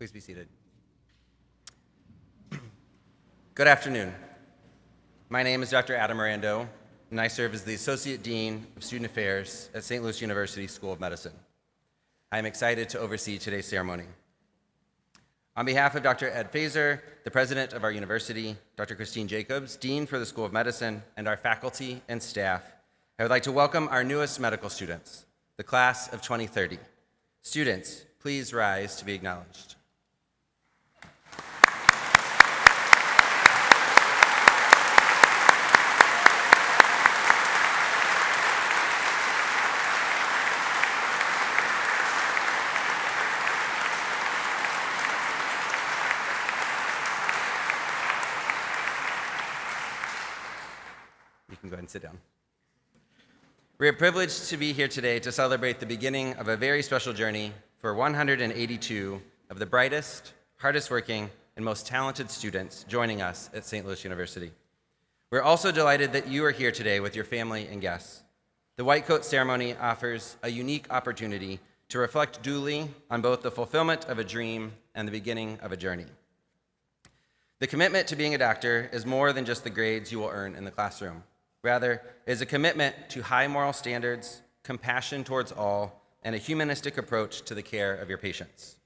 Please be seated. Good afternoon. My name is Dr. Adam Mirando, and I serve as the Associate Dean of Student Affairs at St. Louis University School of Medicine. I am excited to oversee today's ceremony. On behalf of Dr. Ed Fazer, the president of our university, Dr. Christine Jacobs, Dean for the School of Medicine, and our faculty and staff, I would like to welcome our newest medical students, the class of 2030. Students, please rise to be acknowledged. You can go ahead and sit down. We are privileged to be here today to celebrate the beginning of a very special journey for 182 of the brightest, hardest working, and most talented students joining us at St. Louis University. We're also delighted that you are here today with your family and guests. The White Coat Ceremony offers a unique opportunity to reflect duly on both the fulfillment of a dream and the beginning of a journey. The commitment to being a doctor is more than just the grades you will earn in the classroom. Rather, it is a commitment to high moral standards, compassion towards all, and a humanistic approach to the care of your patients.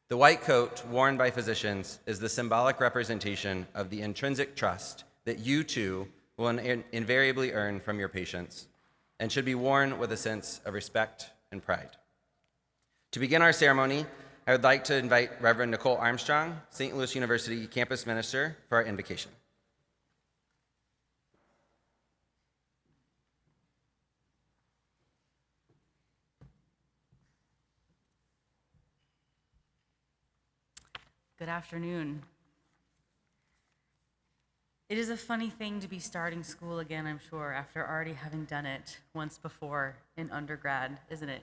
The white coat worn by physicians is the symbolic representation of the intrinsic trust that you too will invariably earn from your patients and should be worn with a sense of respect and pride. To begin our ceremony, I would like to invite Reverend Nicole Armstrong, St. Louis University campus minister, for our invocation. Good afternoon. It is a funny thing to be starting school again, I'm sure, after already having done it once before in undergrad, isn't it?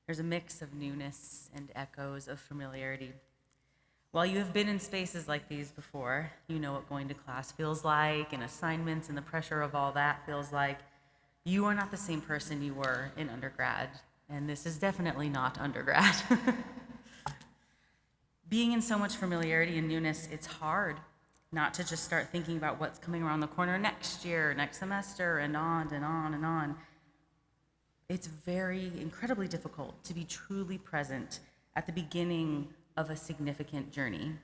There's a mix of newness and echoes of familiarity. While you have been in spaces like these before, you know what going to class feels like, and assignments and the pressure of all that feels like. You are not the same person you were in undergrad, and this is definitely not undergrad. Being in so much familiarity and newness, it's hard not to just start thinking about what's coming around the corner next year, next semester, and on and on and on. It's very incredibly difficult to be truly present at the beginning of a significant journey.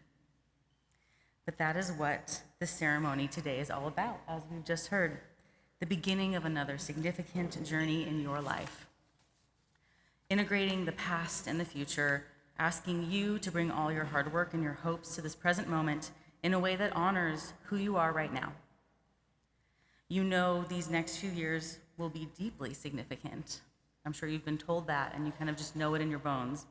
But that is what the ceremony today is all about, as we've just heard, the beginning of another significant journey in your life. Integrating the past and the future, asking you to bring all your hard work and your hopes to this present moment in a way that honors who you are right now. You know these next few years will be deeply significant. I'm sure you've been told that, and you kind of just know it in your bones.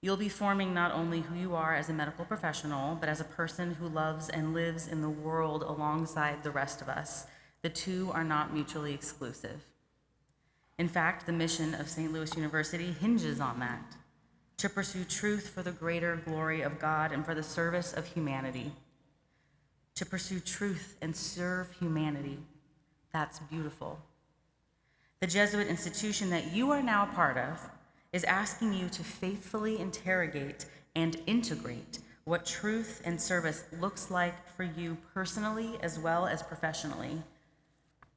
You'll be forming not only who you are as a medical professional, but as a person who loves and lives in the world alongside the rest of us. The two are not mutually exclusive. In fact, the mission of St. Louis University hinges on that: to pursue truth for the greater glory of God and for the service of humanity. To pursue truth and serve humanity, that's beautiful. The Jesuit institution that you are now a part of is asking you to faithfully interrogate and integrate what truth and service looks like for you personally as well as professionally.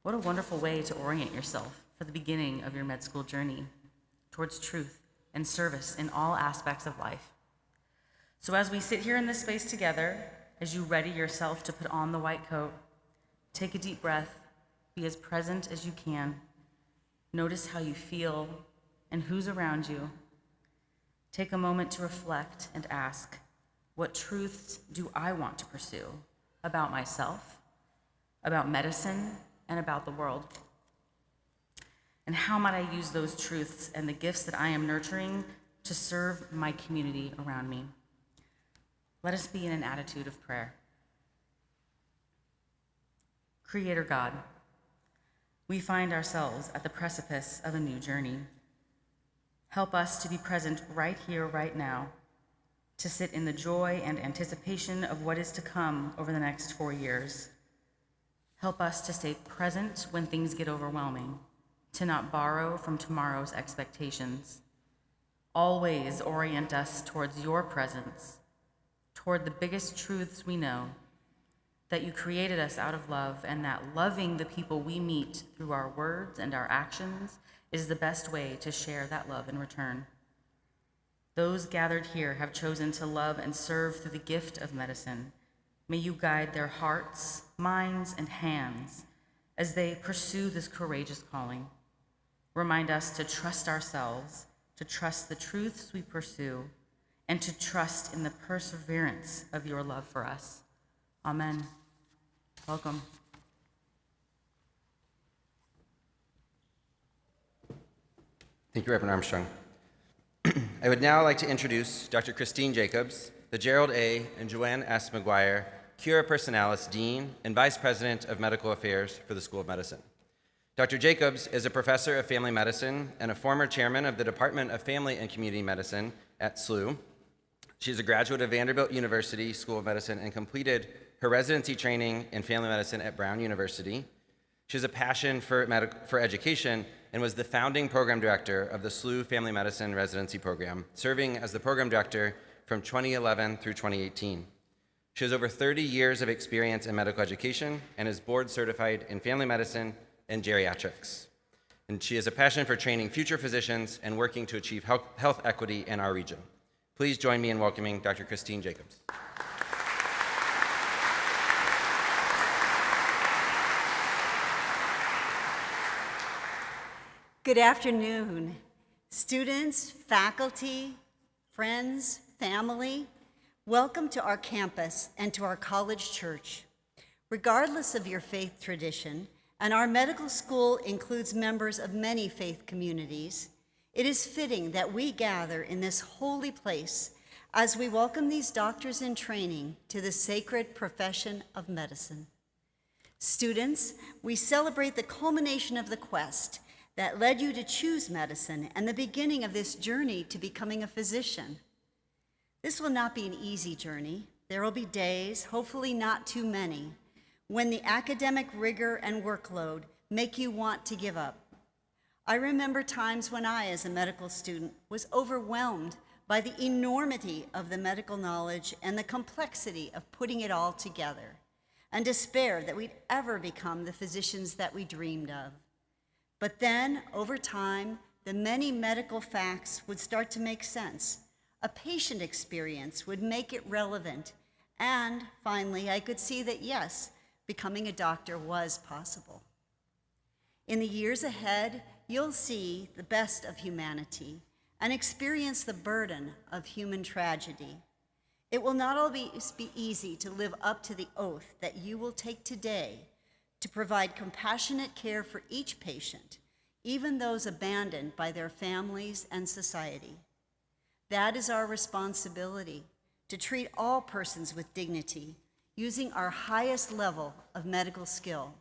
What a wonderful way to orient yourself for the beginning of your med school journey towards truth and service in all aspects of life. So as we sit here in this space together, as you ready yourself to put on the white coat, take a deep breath, be as present as you can. Notice how you feel and who's around you. Take a moment to reflect and ask, what truths do I want to pursue about myself, about medicine, and about the world? And how might I use those truths and the gifts that I am nurturing to serve my community around me? Let us be in an attitude of prayer. Creator God, we find ourselves at the precipice of a new journey. Help us to be present right here, right now, to sit in the joy and anticipation of what is to come over the next 4 years. Help us to stay present when things get overwhelming, to not borrow from tomorrow's expectations. Always orient us towards your presence, toward the biggest truths we know, that you created us out of love, and that loving the people we meet through our words and our actions is the best way to share that love in return. Those gathered here have chosen to love and serve through the gift of medicine. May you guide their hearts, minds, and hands as they pursue this courageous calling. Remind us to trust ourselves, to trust the truths we pursue, and to trust in the perseverance of your love for us. Amen. Welcome. Thank you, Reverend Armstrong. I would now like to introduce Dr. Christine Jacobs, the Gerald A. and Joanne S. McGuire Cura Personalis Dean and Vice President of Medical Affairs for the School of Medicine. Dr. Jacobs is a professor of family medicine and a former chairman of the Department of Family and Community Medicine at SLU. She is a graduate of Vanderbilt University School of Medicine and completed her residency training in family medicine at Brown University. She has a passion for education and was the founding program director of the SLU Family Medicine Residency Program, serving as the program director from 2011 through 2018. She has over 30 years of experience in medical education and is board certified in family medicine and geriatrics. And she has a passion for training future physicians and working to achieve health equity in our region. Please join me in welcoming Dr. Christine Jacobs. Good afternoon, students, faculty, friends, family. Welcome to our campus and to our college church. Regardless of your faith tradition, and our medical school includes members of many faith communities, it is fitting that we gather in this holy place as we welcome these doctors in training to the sacred profession of medicine. Students, we celebrate the culmination of the quest that led you to choose medicine and the beginning of this journey to becoming a physician. This will not be an easy journey. There will be days, hopefully not too many, when the academic rigor and workload make you want to give up. I remember times when I, as a medical student, was overwhelmed by the enormity of the medical knowledge and the complexity of putting it all together, and despaired that we'd ever become the physicians that we dreamed of. But then, over time, the many medical facts would start to make sense. A patient experience would make it relevant. And finally, I could see that, yes, becoming a doctor was possible. In the years ahead, you'll see the best of humanity and experience the burden of human tragedy. It will not always be easy to live up to the oath that you will take today to provide compassionate care for each patient, even those abandoned by their families and society. That is our responsibility, to treat all persons with dignity, using our highest level of medical skill.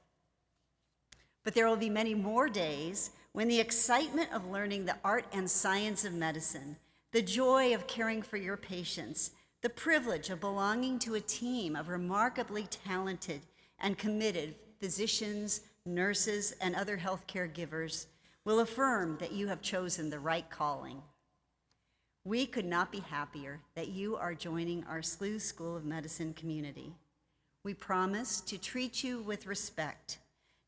But there will be many more days when the excitement of learning the art and science of medicine, the joy of caring for your patients, the privilege of belonging to a team of remarkably talented and committed physicians, nurses, and other healthcare givers will affirm that you have chosen the right calling. We could not be happier that you are joining our SLU School of Medicine community. We promise to treat you with respect,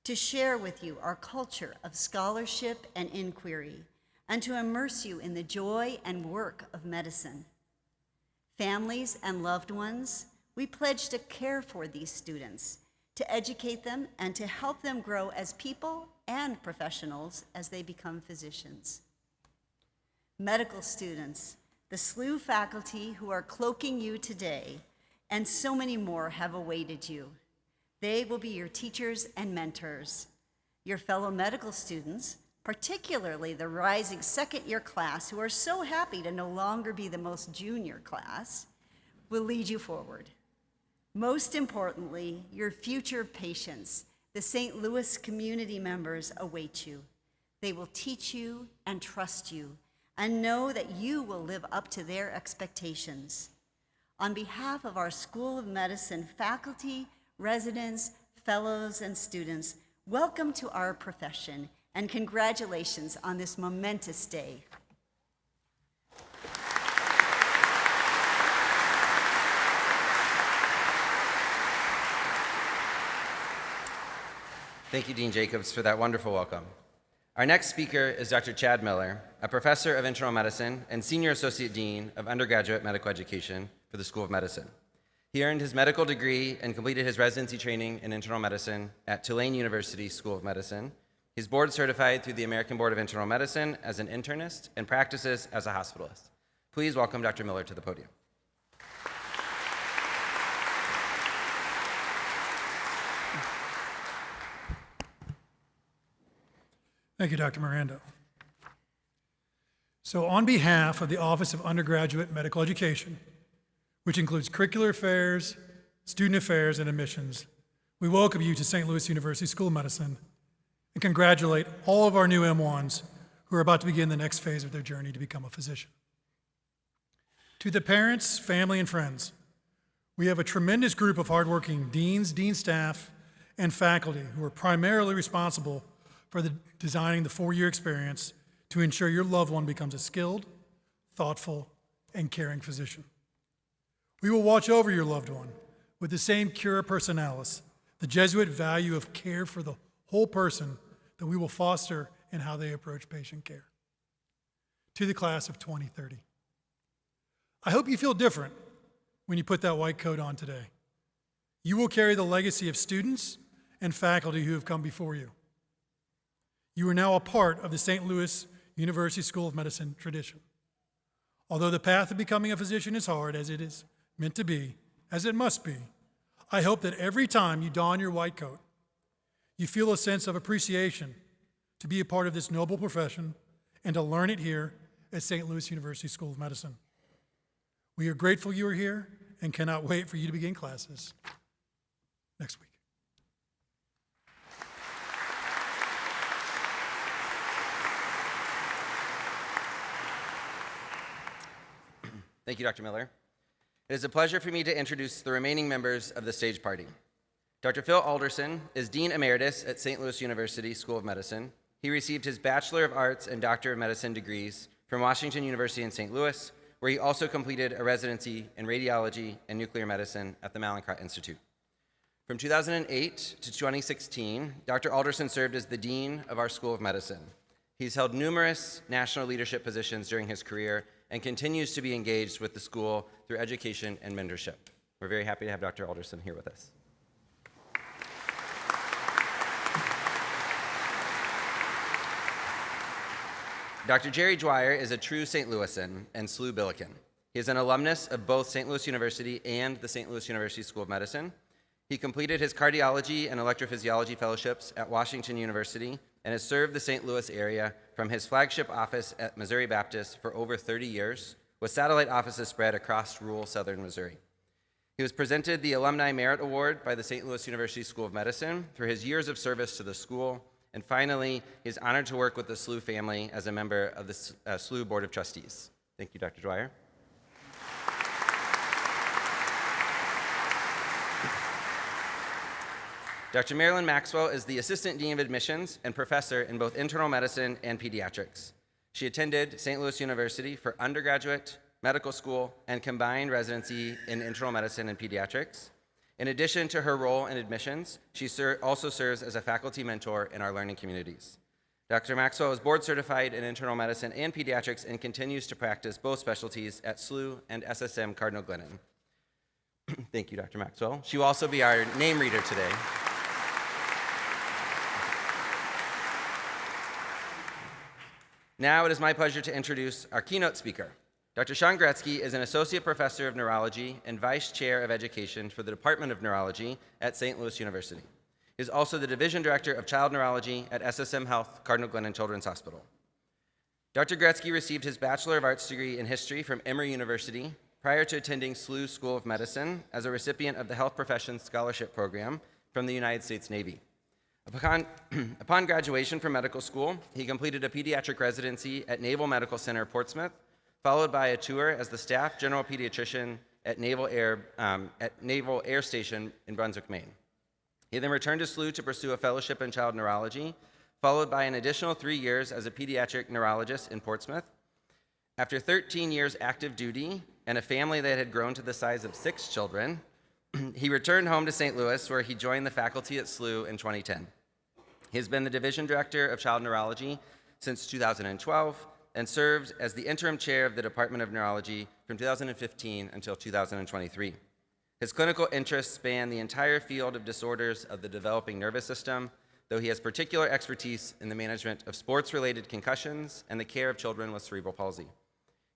to share with you our culture of scholarship and inquiry, and to immerse you in the joy and work of medicine. Families and loved ones, we pledge to care for these students, to educate them, and to help them grow as people and professionals as they become physicians. Medical students, the SLU faculty who are cloaking you today, and so many more have awaited you. They will be your teachers and mentors. Your fellow medical students, particularly the rising second-year class who are so happy to no longer be the most junior class, will lead you forward. Most importantly, your future patients, the St. Louis community members, await you. They will teach you and trust you, and know that you will live up to their expectations. On behalf of our School of Medicine faculty, residents, fellows, and students, welcome to our profession, and congratulations on this momentous day. Thank you, Dean Jacobs, for that wonderful welcome. Our next speaker is Dr. Chad Miller, a professor of internal medicine and senior associate dean of undergraduate medical education for the School of Medicine. He earned his medical degree and completed his residency training in internal medicine at Tulane University School of Medicine. He's board certified through the American Board of Internal Medicine as an internist and practices as a hospitalist. Please welcome Dr. Miller to the podium. Thank you, Dr. Miranda. So on behalf of the Office of Undergraduate Medical Education, which includes curricular affairs, student affairs, and admissions, we welcome you to St. Louis University School of Medicine and congratulate all of our new M1s who are about to begin the next phase of their journey to become a physician. To the parents, family, and friends, we have a tremendous group of hardworking deans, dean staff, and faculty who are primarily responsible for designing the four-year experience to ensure your loved one becomes a skilled, thoughtful, and caring physician. We will watch over your loved one with the same cura personalis, the Jesuit value of care for the whole person that we will foster in how they approach patient care. To the class of 2030, I hope you feel different when you put that white coat on today. You will carry the legacy of students and faculty who have come before you. You are now a part of the St. Louis University School of Medicine tradition. Although the path of becoming a physician is hard, as it is meant to be, as it must be, I hope that every time you don your white coat, you feel a sense of appreciation to be a part of this noble profession and to learn it here at St. Louis University School of Medicine. We are grateful you are here and cannot wait for you to begin classes next week. Thank you, Dr. Miller. It is a pleasure for me to introduce the remaining members of the stage party. Dr. Phil Alderson is Dean Emeritus at St. Louis University School of Medicine. He received his Bachelor of Arts and Doctor of Medicine degrees from Washington University in St. Louis, where he also completed a residency in radiology and nuclear medicine at the Mallinckrodt Institute. From 2008 to 2016, Dr. Alderson served as the Dean of our School of Medicine. He's held numerous national leadership positions during his career and continues to be engaged with the school through education and mentorship. We're very happy to have Dr. Alderson here with us. Dr. Jerry Dwyer is a true St. Louisan and SLU Billiken. He is an alumnus of both St. Louis University and the St. Louis University School of Medicine. He completed his cardiology and electrophysiology fellowships at Washington University and has served the St. Louis area from his flagship office at Missouri Baptist for over 30 years, with satellite offices spread across rural southern Missouri. He was presented the Alumni Merit Award by the St. Louis University School of Medicine for his years of service to the school, and finally, he's honored to work with the SLU family as a member of the SLU Board of Trustees. Thank you, Dr. Dwyer. Dr. Marilyn Maxwell is the Assistant Dean of Admissions and professor in both internal medicine and pediatrics. She attended St. Louis University for undergraduate, medical school, and combined residency in internal medicine and pediatrics. In addition to her role in admissions, she also serves as a faculty mentor in our learning communities. Dr. Maxwell is board certified in internal medicine and pediatrics and continues to practice both specialties at SLU and SSM Cardinal Glennon. Thank you, Dr. Maxwell. She will also be our name reader today. Now it is my pleasure to introduce our keynote speaker. Dr. Sean Gretzky is an associate professor of neurology and vice chair of education for the Department of Neurology at St. Louis University. He is also the division director of child neurology at SSM Health Cardinal Glennon Children's Hospital. Dr. Gretzky received his Bachelor of Arts degree in history from Emory University prior to attending SLU School of Medicine as a recipient of the Health Professions Scholarship Program from the United States Navy. Upon graduation from medical school, he completed a pediatric residency at Naval Medical Center, Portsmouth, followed by a tour as the staff general pediatrician at Naval Air Station in Brunswick, Maine. He then returned to SLU to pursue a fellowship in child neurology, followed by an additional 3 years as a pediatric neurologist in Portsmouth. After 13 years active duty and a family that had grown to the size of 6 children, he returned home to St. Louis, where he joined the faculty at SLU in 2010. He has been the Division Director of Child Neurology since 2012 and served as the interim chair of the Department of Neurology from 2015 until 2023. His clinical interests span the entire field of disorders of the developing nervous system, though he has particular expertise in the management of sports-related concussions and the care of children with cerebral palsy.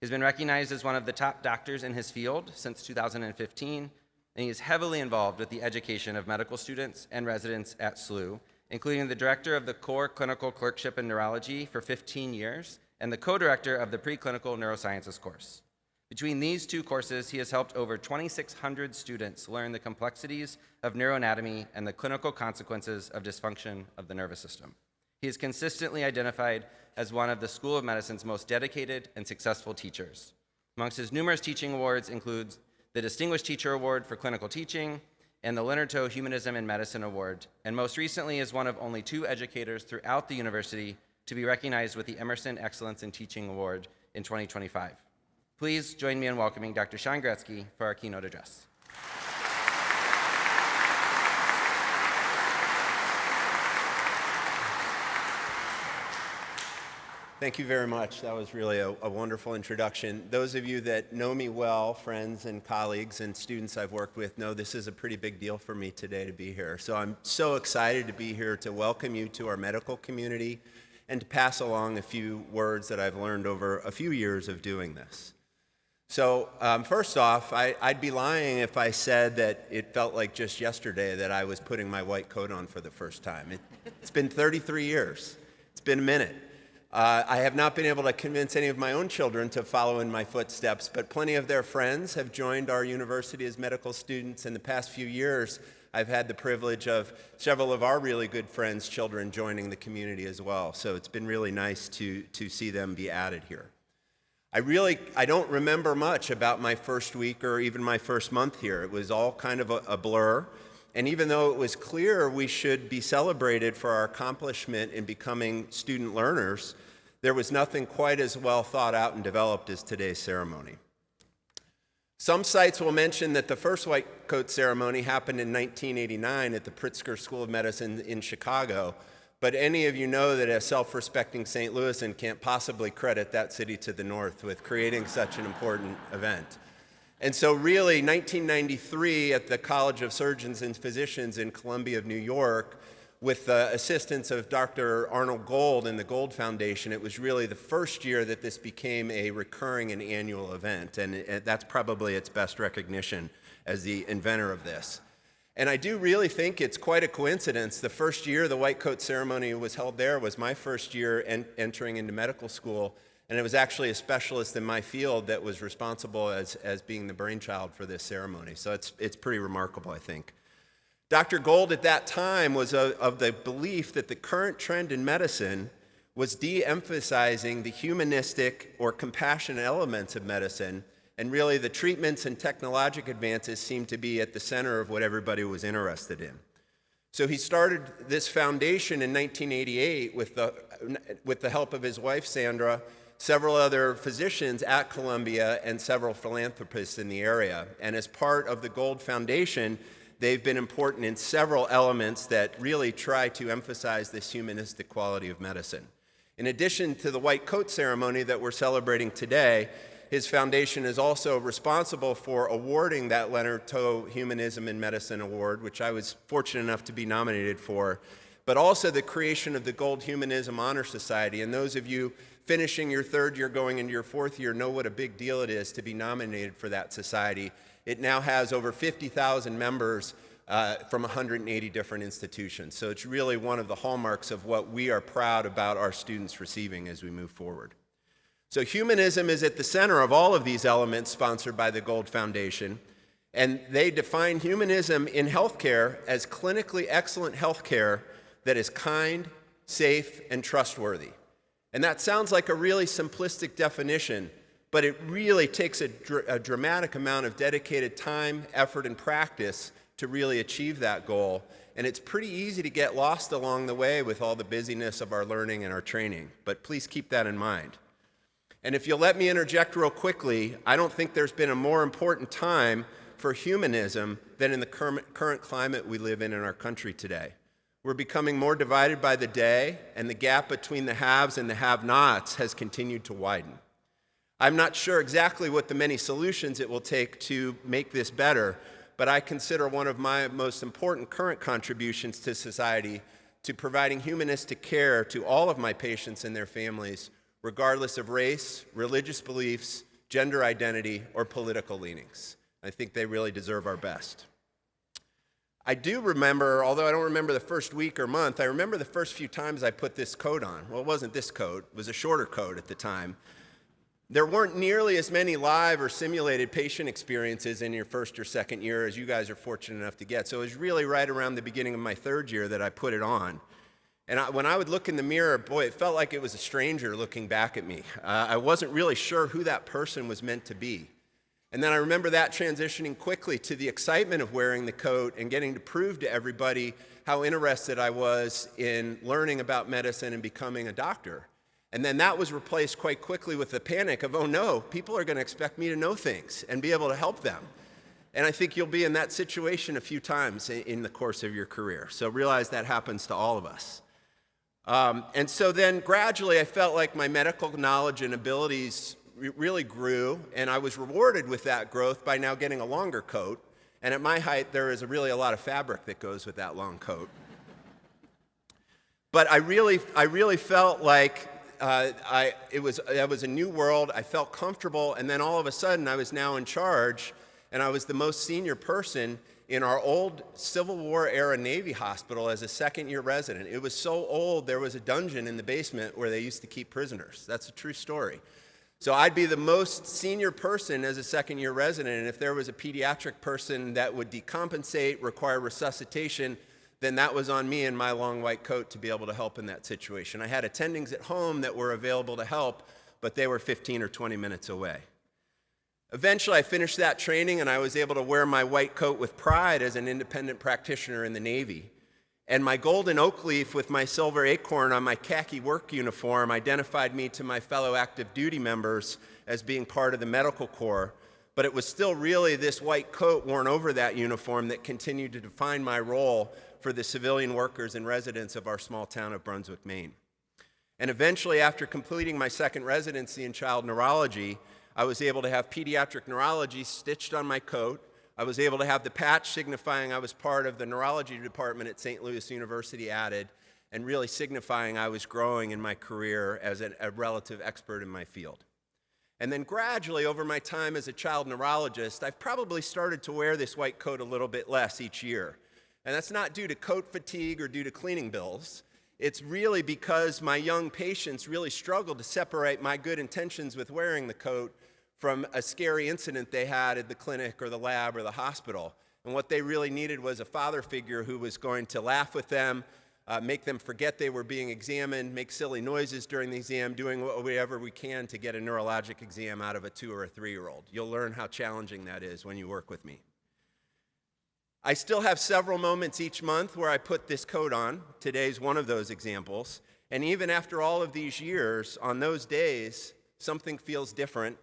He's been recognized as one of the top doctors in his field since 2015, and he is heavily involved with the education of medical students and residents at SLU, including the director of the core clinical clerkship in neurology for 15 years and the co-director of the preclinical neurosciences course. Between these two courses, he has helped over 2,600 students learn the complexities of neuroanatomy and the clinical consequences of dysfunction of the nervous system. He is consistently identified as one of the School of Medicine's most dedicated and successful teachers. Amongst his numerous teaching awards includes the Distinguished Teacher Award for Clinical Teaching and the Leonard Toe Humanism in Medicine Award, and most recently is one of only 2 educators throughout the university to be recognized with the Emerson Excellence in Teaching Award in 2025. Please join me in welcoming Dr. Sean Gretzky for our keynote address. Thank you very much. That was really a wonderful introduction. Those of you that know me well, friends and colleagues and students I've worked with, know this is a pretty big deal for me today to be here. So I'm so excited to be here to welcome you to our medical community and to pass along a few words that I've learned over a few years of doing this. So first off, I'd be lying if I said that it felt like just yesterday that I was putting my white coat on for the first time. It's been 33 years. It's been a minute. I have not been able to convince any of my own children to follow in my footsteps, but plenty of their friends have joined our university as medical students. In the past few years, I've had the privilege of several of our really good friends' children joining the community as well. So it's been really nice to see them be added here. I don't remember much about my first week or even my first month here. It was all kind of a blur. And even though it was clear we should be celebrated for our accomplishment in becoming student learners, there was nothing quite as well thought out and developed as today's ceremony. Some sites will mention that the first white coat ceremony happened in 1989 at the Pritzker School of Medicine in Chicago, but any of you know that a self-respecting St. Louisan can't possibly credit that city to the north with creating such an important event. And so really, 1993 at the College of Surgeons and Physicians in Columbia of New York, with the assistance of Dr. Arnold Gold and the Gold Foundation, it was really the first year that this became a recurring and annual event, and that's probably its best recognition as the inventor of this. And I do really think it's quite a coincidence. The first year the white coat ceremony was held there was my first year entering into medical school, and it was actually a specialist in my field that was responsible as being the brainchild for this ceremony. So it's pretty remarkable, I think. Dr. Gold at that time was of the belief that the current trend in medicine was de-emphasizing the humanistic or compassionate elements of medicine, and really the treatments and technologic advances seemed to be at the center of what everybody was interested in. So he started this foundation in 1988 with the help of his wife, Sandra, several other physicians at Columbia, and several philanthropists in the area. And as part of the Gold Foundation, they've been important in several elements that really try to emphasize this humanistic quality of medicine. In addition to the white coat ceremony that we're celebrating today, his foundation is also responsible for awarding that Leonard Toe Humanism in Medicine Award, which I was fortunate enough to be nominated for, but also the creation of the Gold Humanism Honor Society. And those of you finishing your third year, going into your fourth year, know what a big deal it is to be nominated for that society. It now has over 50,000 members from 180 different institutions. So it's really one of the hallmarks of what we are proud about our students receiving as we move forward. So humanism is at the center of all of these elements sponsored by the Gold Foundation, and they define humanism in healthcare as clinically excellent healthcare that is kind, safe, and trustworthy. And that sounds like a really simplistic definition, but it really takes a dramatic amount of dedicated time, effort, and practice to really achieve that goal. And it's pretty easy to get lost along the way with all the busyness of our learning and our training, but please keep that in mind. And if you'll let me interject real quickly, I don't think there's been a more important time for humanism than in the current climate we live in our country today. We're becoming more divided by the day, and the gap between the haves and the have-nots has continued to widen. I'm not sure exactly what the many solutions it will take to make this better, but I consider one of my most important current contributions to society to providing humanistic care to all of my patients and their families, regardless of race, religious beliefs, gender identity, or political leanings. I think they really deserve our best. I do remember, although I don't remember the first week or month, I remember the first few times I put this coat on. Well, it wasn't this coat, it was a shorter coat at the time. There weren't nearly as many live or simulated patient experiences in your first or second year as you guys are fortunate enough to get. So it was really right around the beginning of my third year that I put it on. And when I would look in the mirror, boy, it felt like it was a stranger looking back at me. I wasn't really sure who that person was meant to be. And then I remember that transitioning quickly to the excitement of wearing the coat and getting to prove to everybody how interested I was in learning about medicine and becoming a doctor. And then that was replaced quite quickly with the panic of, oh no, people are going to expect me to know things and be able to help them. And I think you'll be in that situation a few times in the course of your career. So realize that happens to all of us. And so then gradually I felt like my medical knowledge and abilities really grew, and I was rewarded with that growth by now getting a longer coat. And at my height, there is really a lot of fabric that goes with that long coat. But I really felt like it was a new world. I felt comfortable, and then all of a sudden I was now in charge, and I was the most senior person in our old Civil War era Navy hospital as a second-year resident. It was so old, there was a dungeon in the basement where they used to keep prisoners. That's a true story. So I'd be the most senior person as a second-year resident, and if there was a pediatric person that would decompensate, require resuscitation, then that was on me in my long white coat to be able to help in that situation. I had attendings at home that were available to help, but they were 15 or 20 minutes away. Eventually, I finished that training, and I was able to wear my white coat with pride as an independent practitioner in the Navy. And my golden oak leaf with my silver acorn on my khaki work uniform identified me to my fellow active duty members as being part of the medical corps. But it was still really this white coat worn over that uniform that continued to define my role for the civilian workers and residents of our small town of Brunswick, Maine. And eventually, after completing my second residency in child neurology, I was able to have pediatric neurology stitched on my coat. I was able to have the patch signifying I was part of the neurology department at St. Louis University added, and really signifying I was growing in my career as a relative expert in my field. And then gradually, over my time as a child neurologist, I've probably started to wear this white coat a little bit less each year. And that's not due to coat fatigue or due to cleaning bills. It's really because my young patients really struggled to separate my good intentions with wearing the coat from a scary incident they had at the clinic or the lab or the hospital. And what they really needed was a father figure who was going to laugh with them, make them forget they were being examined, make silly noises during the exam, doing whatever we can to get a neurologic exam out of a 2 or a 3-year-old. You'll learn how challenging that is when you work with me. I still have several moments each month where I put this coat on. Today's one of those examples. And even after all of these years, on those days, something feels different,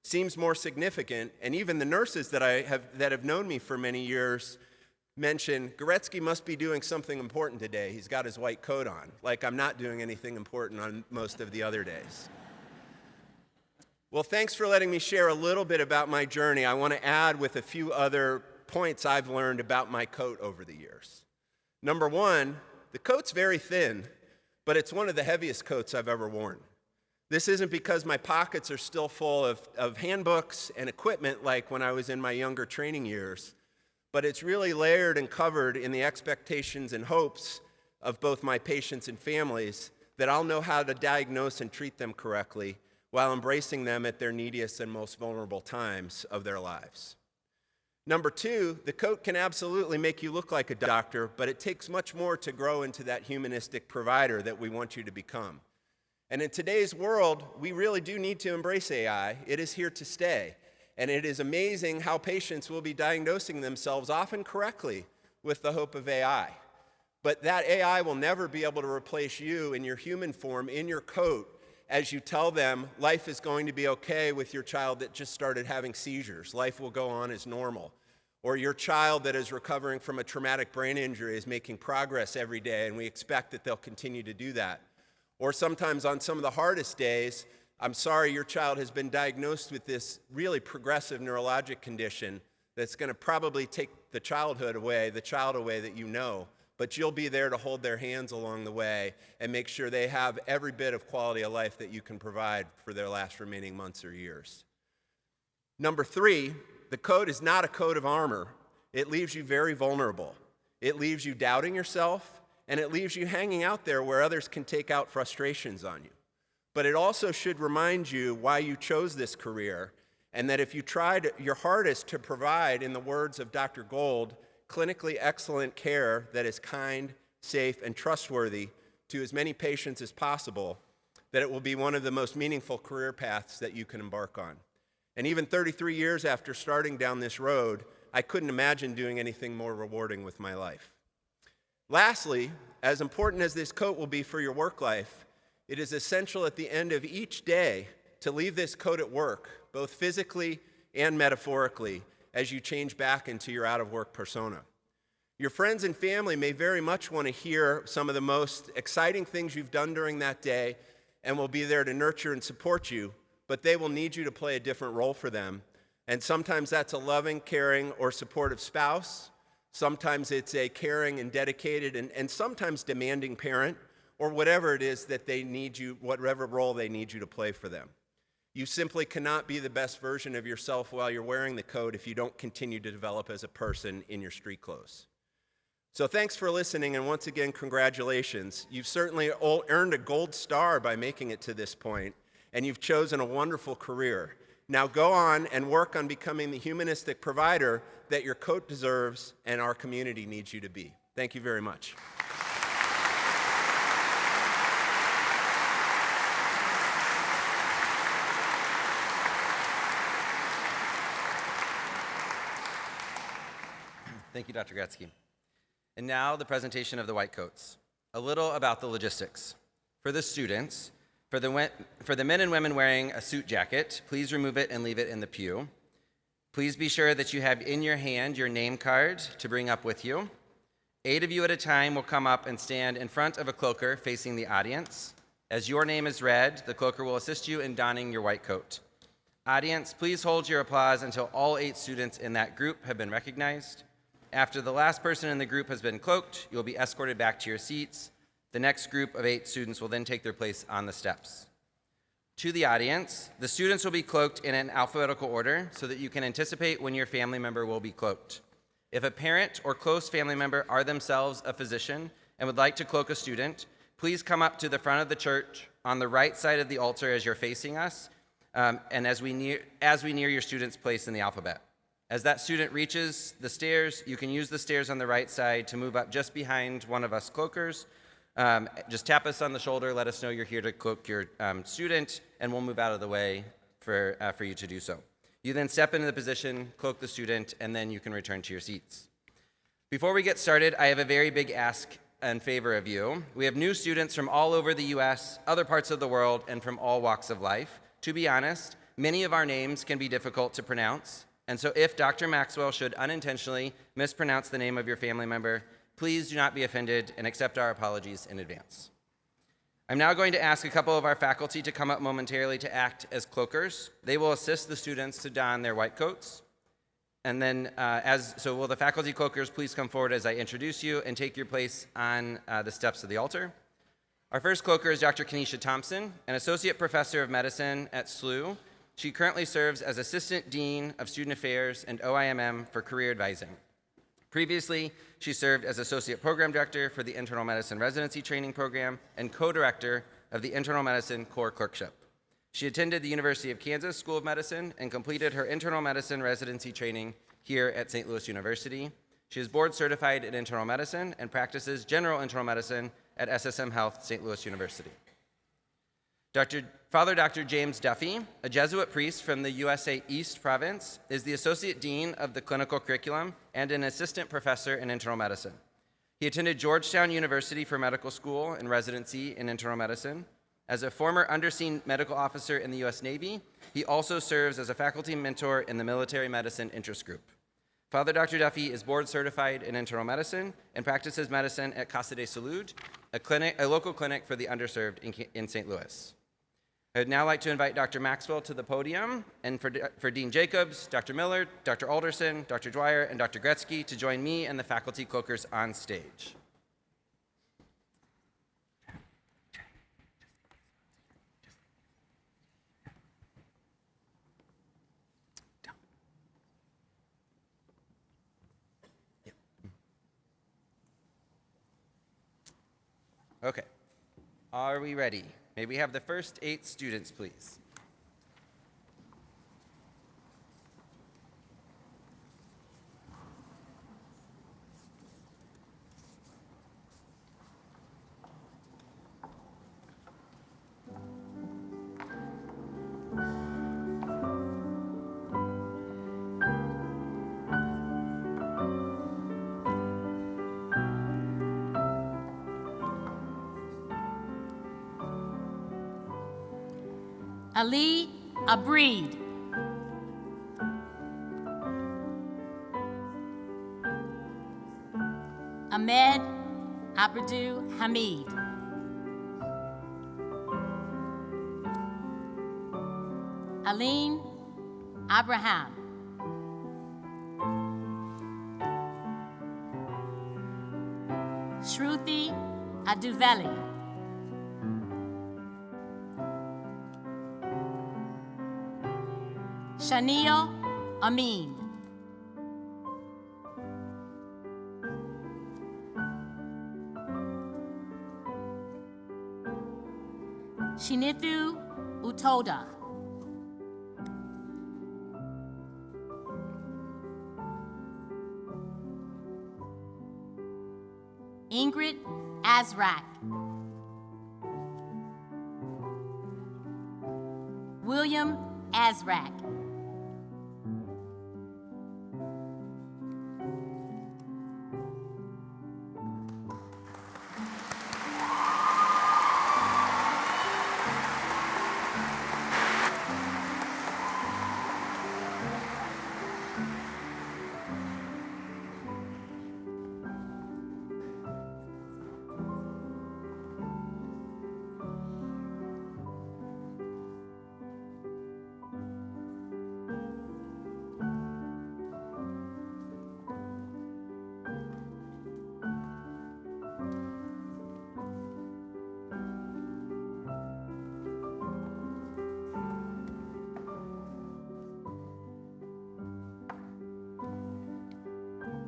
seems more significant, and even the nurses that have known me for many years mention, Goretzky must be doing something important today. He's got his white coat on, like I'm not doing anything important on most of the other days. Well, thanks for letting me share a little bit about my journey. I want to add with a few other points I've learned about my coat over the years. Number one, the coat's very thin, but it's one of the heaviest coats I've ever worn. This isn't because my pockets are still full of handbooks and equipment like when I was in my younger training years, but it's really layered and covered in the expectations and hopes of both my patients and families that I'll know how to diagnose and treat them correctly while embracing them at their neediest and most vulnerable times of their lives. Number two, the coat can absolutely make you look like a doctor, but it takes much more to grow into that humanistic provider that we want you to become. And in today's world, we really do need to embrace AI. It is here to stay. And it is amazing how patients will be diagnosing themselves, often correctly, with the hope of AI. But that AI will never be able to replace you in your human form, in your coat, as you tell them life is going to be okay with your child that just started having seizures. Life will go on as normal. or your child that is recovering from a traumatic brain injury is making progress every day, and we expect that they'll continue to do that. Or sometimes on some of the hardest days, I'm sorry your child has been diagnosed with this really progressive neurologic condition that's going to probably take the child away that you know, but you'll be there to hold their hands along the way and make sure they have every bit of quality of life that you can provide for their last remaining months or years. Number 3, the code is not a coat of armor. It leaves you very vulnerable. It leaves you doubting yourself, and it leaves you hanging out there where others can take out frustrations on you. But it also should remind you why you chose this career, and that if you tried your hardest to provide, in the words of Dr. Gold, clinically excellent care that is kind, safe, and trustworthy to as many patients as possible, that it will be one of the most meaningful career paths that you can embark on. And even 33 years after starting down this road, I couldn't imagine doing anything more rewarding with my life. Lastly, as important as this coat will be for your work life, it is essential at the end of each day to leave this coat at work, both physically and metaphorically, as you change back into your out-of-work persona. Your friends and family may very much want to hear some of the most exciting things you've done during that day and will be there to nurture and support you, but they will need you to play a different role for them. And sometimes that's a loving, caring, or supportive spouse. Sometimes it's a caring and dedicated and sometimes demanding parent, or whatever it is that they need you, whatever role they need you to play for them. You simply cannot be the best version of yourself while you're wearing the coat if you don't continue to develop as a person in your street clothes. So thanks for listening, and once again, congratulations. You've certainly earned a gold star by making it to this point, and you've chosen a wonderful career. Now go on and work on becoming the humanistic provider that your coat deserves and our community needs you to be. Thank you very much. Thank you, Dr. Gretzky. And now the presentation of the white coats. A little about the logistics. For the students, for the men and women wearing a suit jacket, please remove it and leave it in the pew. Please be sure that you have in your hand your name card to bring up with you. 8 of you at a time will come up and stand in front of a cloaker facing the audience. As your name is read, the cloaker will assist you in donning your white coat. Audience, please hold your applause until all 8 students in that group have been recognized. After the last person in the group has been cloaked, you'll be escorted back to your seats. The next group of 8 students will then take their place on the steps. To the audience, the students will be cloaked in an alphabetical order so that you can anticipate when your family member will be cloaked. If a parent or close family member are themselves a physician and would like to cloak a student, please come up to the front of the church on the right side of the altar as you're facing us, and as we near your student's place in the alphabet. As that student reaches the stairs, you can use the stairs on the right side to move up just behind one of us cloakers. Just tap us on the shoulder, let us know you're here to cloak your student, and we'll move out of the way for you to do so. You then step into the position, cloak the student, and then you can return to your seats. Before we get started, I have a very big ask in favor of you. We have new students from all over the U.S., other parts of the world, and from all walks of life. To be honest, many of our names can be difficult to pronounce. And so if Dr. Maxwell should unintentionally mispronounce the name of your family member, please do not be offended and accept our apologies in advance. I'm now going to ask a couple of our faculty to come up momentarily to act as cloakers. They will assist the students to don their white coats. And then, will the faculty cloakers please come forward as I introduce you and take your place on the steps of the altar. Our first cloaker is Dr. Kenesha Thompson, an associate professor of medicine at SLU. She currently serves as Assistant Dean of Student Affairs and OIMM for Career Advising. Previously, she served as Associate Program Director for the Internal Medicine Residency Training Program and Co-Director of the Internal Medicine Core Clerkship. She attended the University of Kansas School of Medicine and completed her internal medicine residency training here at St. Louis University. She is board certified in internal medicine and practices general internal medicine at SSM Health, St. Louis University. Father Dr. James Duffy, a Jesuit priest from the USA East Province, is the Associate Dean of the Clinical Curriculum and an Assistant Professor in Internal Medicine. He attended Georgetown University for medical school and residency in internal medicine. As a former undersea medical officer in the U.S. Navy, he also serves as a faculty mentor in the Military Medicine Interest Group. Father Dr. Duffy is board certified in internal medicine and practices medicine at Casa de Salud, a local clinic for the underserved in St. Louis. I would now like to invite Dr. Maxwell to the podium, and for Dean Jacobs, Dr. Miller, Dr. Alderson, Dr. Dwyer, and Dr. Gretzky to join me and the faculty cloakers on stage. Okay, are we ready? May we have the first 8 students, please? Ali Abreed. Ahmed Abdu Hamid. Aline Abraham. Shruti Aduveli. Shaniel Amin. Shinithu Utoda. Ingrid Azrak. William Azrak.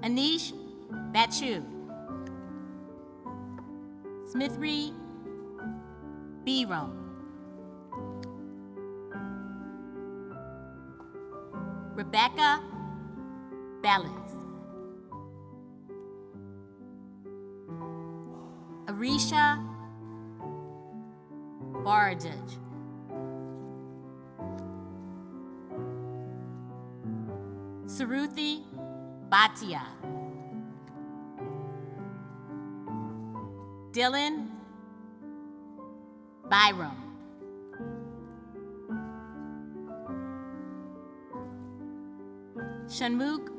Anish Bachu. Smithry Biram. Rebecca Bellis. Arisha Bardaj. Saruthi Bhatia. Dylan Byram. Shanmukh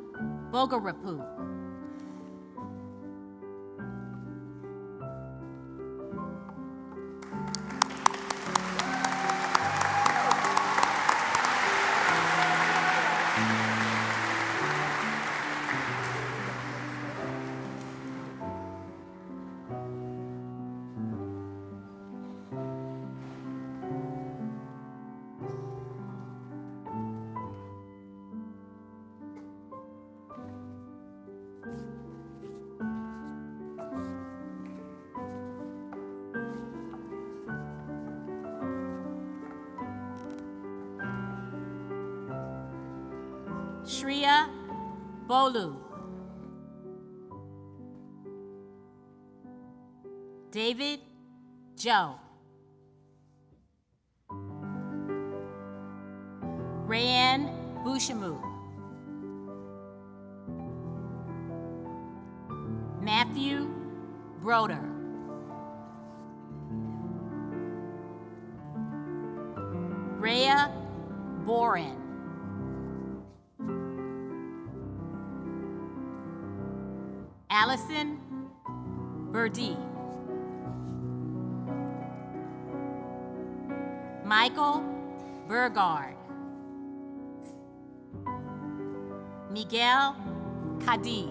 Bogarapu. Shreya Bolu. David Joe. Rayanne Bushamu. Matthew Broder. Rhea Boren. Allison Birdie. Michael Burgard. Miguel Cadiz.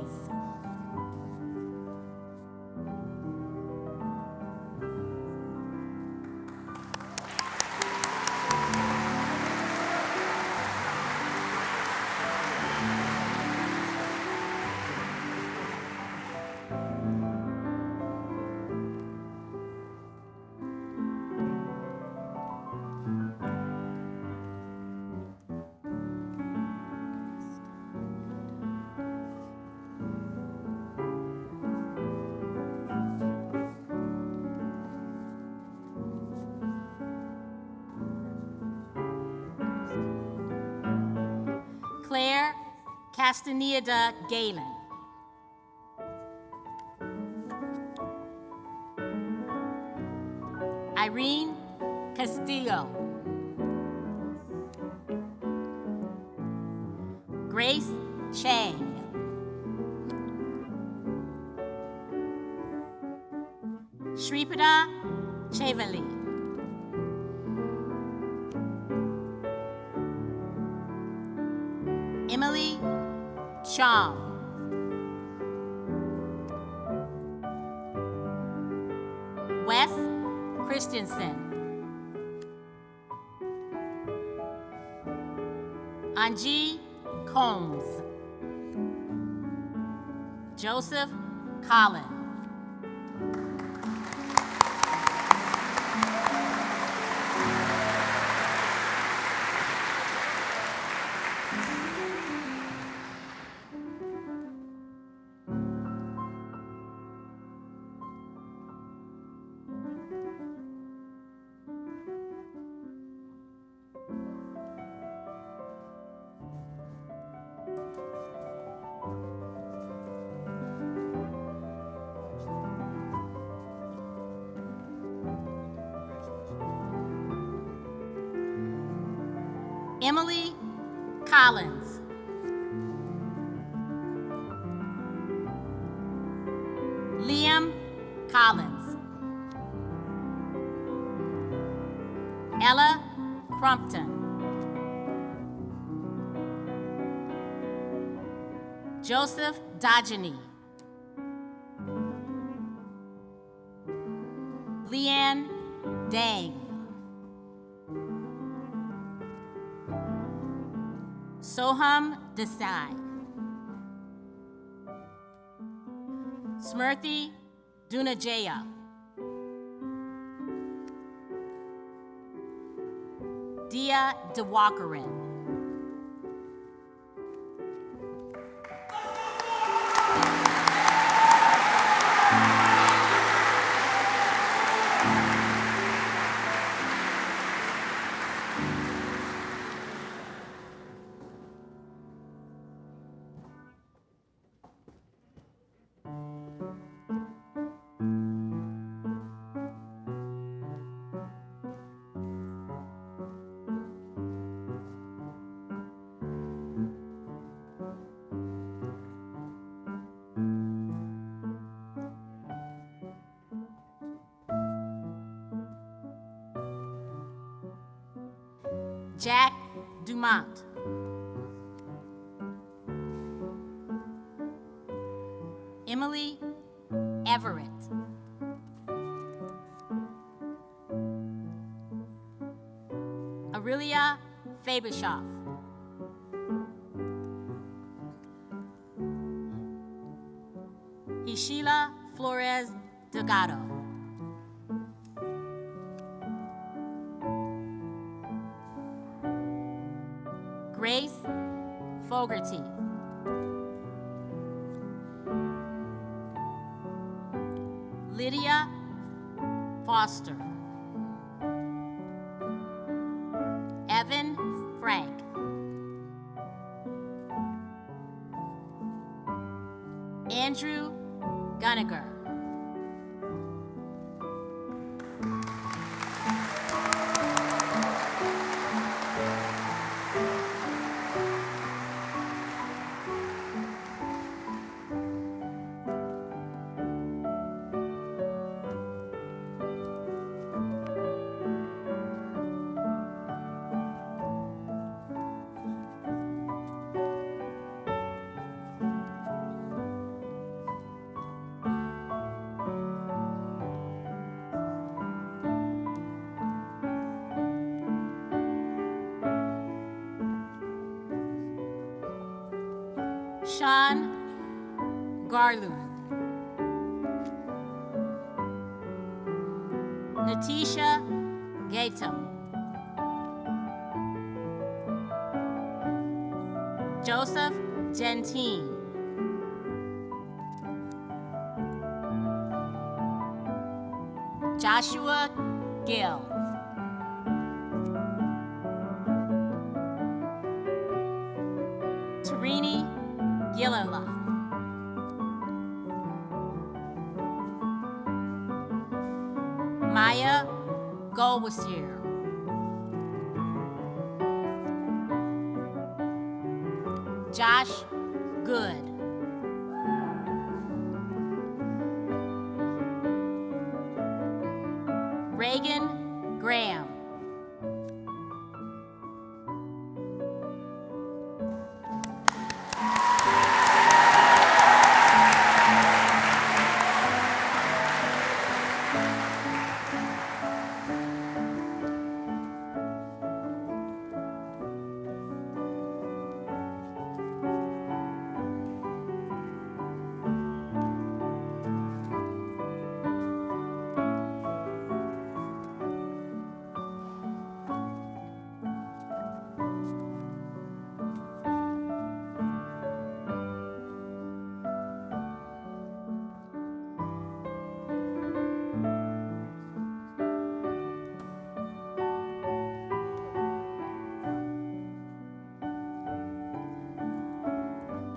Claire Castaneda Galen. Irene Castillo. Grace Chang. Shripada Chevali. Emily Chong. Wes Christensen. Angie Combs. Joseph Collin. Emily Collins. Liam Collins. Ella Crumpton. Joseph Dodgeny. Leanne Dang. Soham Desai. Smriti Dunajaya. Dia Dewakaran. Jack Dumont. Emily Everett. Aurelia Fabershoff. Ishila Flores Delgado. Grace Fogarty. Lydia Foster. Evan Frank. Andrew Gunniger. Sean Garland, Natisha Gato, Joseph Gentine, Joshua Gill, Tarini Gillila, Maya Goldwasier, Josh Good, Reagan Graham,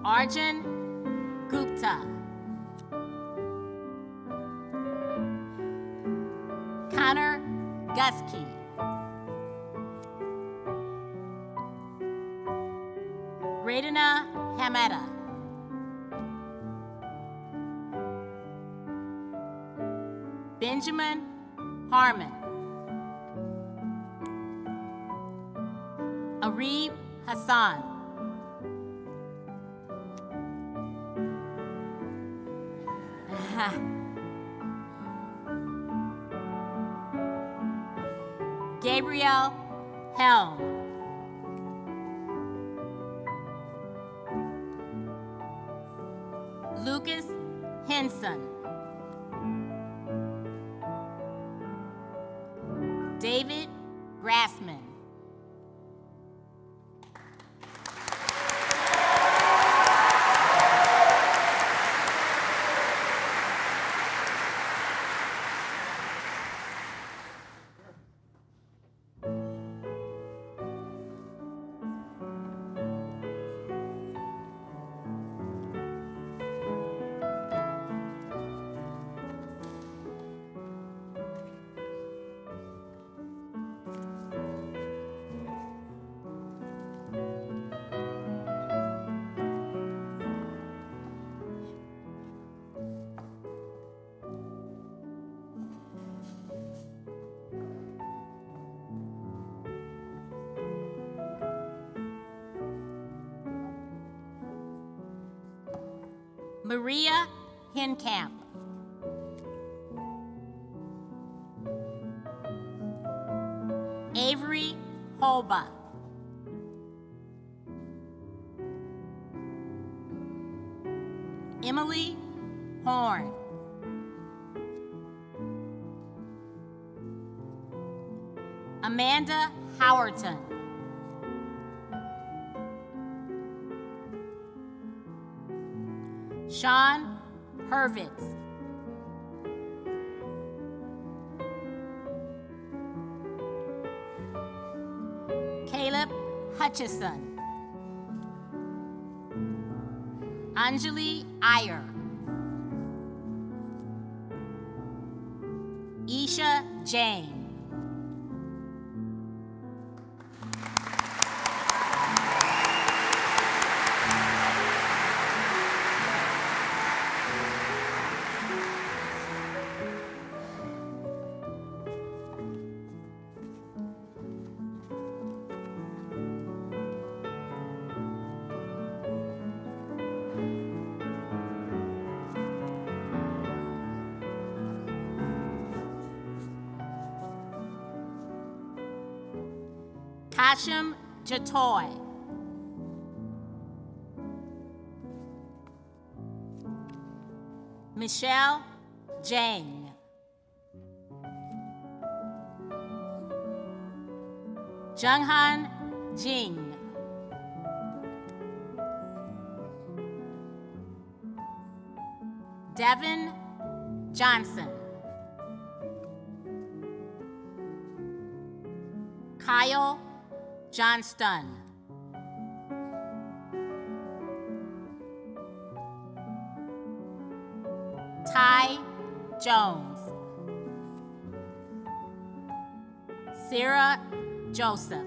Arjun Gupta, Connor Gusky, Radina Hameda, Benjamin Harmon, Arib Hassan, Gabriel Helm, Lucas Henson, David Grassman, Maria Henkamp, Avery Holba, Emily Horn, Amanda Howerton, Sean Hurwitz, Caleb Hutchison, Anjali Iyer, Isha Jane, Kashim Jatoy, Michelle Jang. Junghan Jing. Devin Johnson. Kyle Johnston. Ty Jones. Sarah Joseph.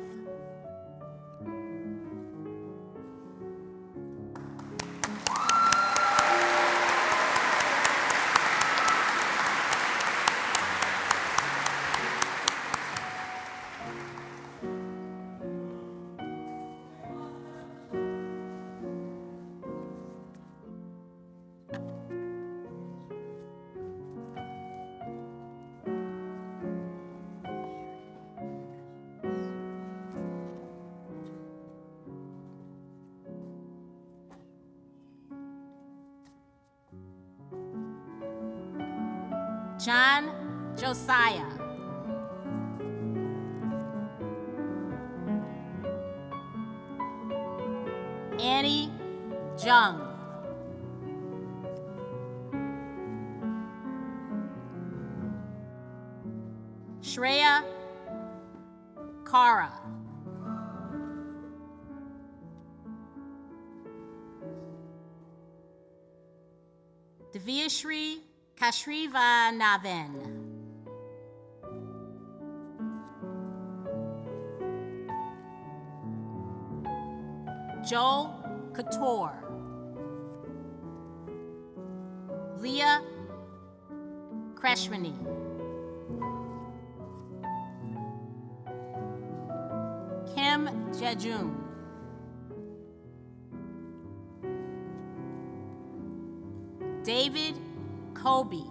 John Josiah. Annie Jung. Shreya Kara. Divyashri Kashrivanavan. Joel Couture. Leah Kreshmani. Kim Jejun. David Kobe.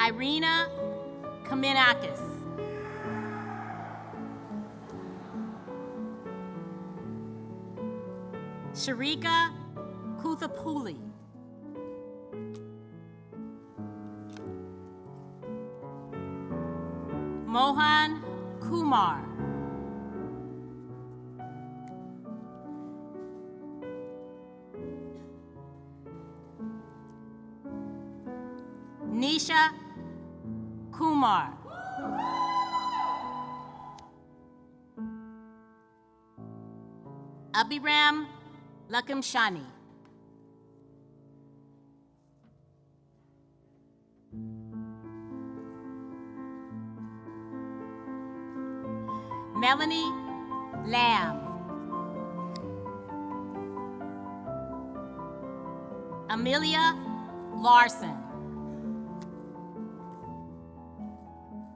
Irina Kaminakis. Sharika Kuthapuli. Mohan Kumar. Nisha Kumar. Abhiram Lakamshani. Melanie Lamb. Amelia Larson.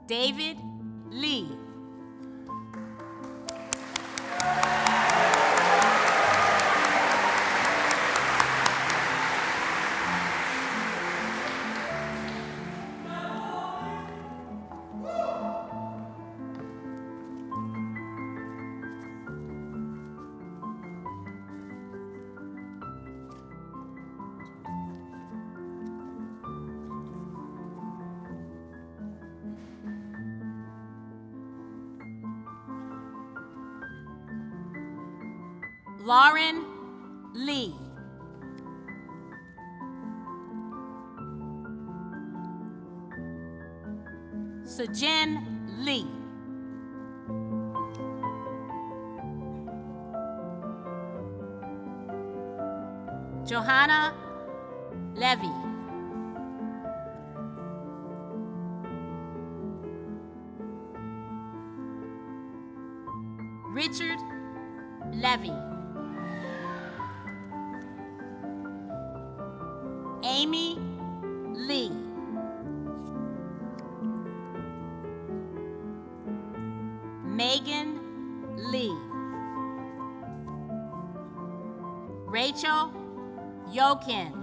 David Lee. Lauren Lee. Sujin Lee. Johanna Levy. Richard Levy. Amy Lee. Megan Lee. Rachel Yokin.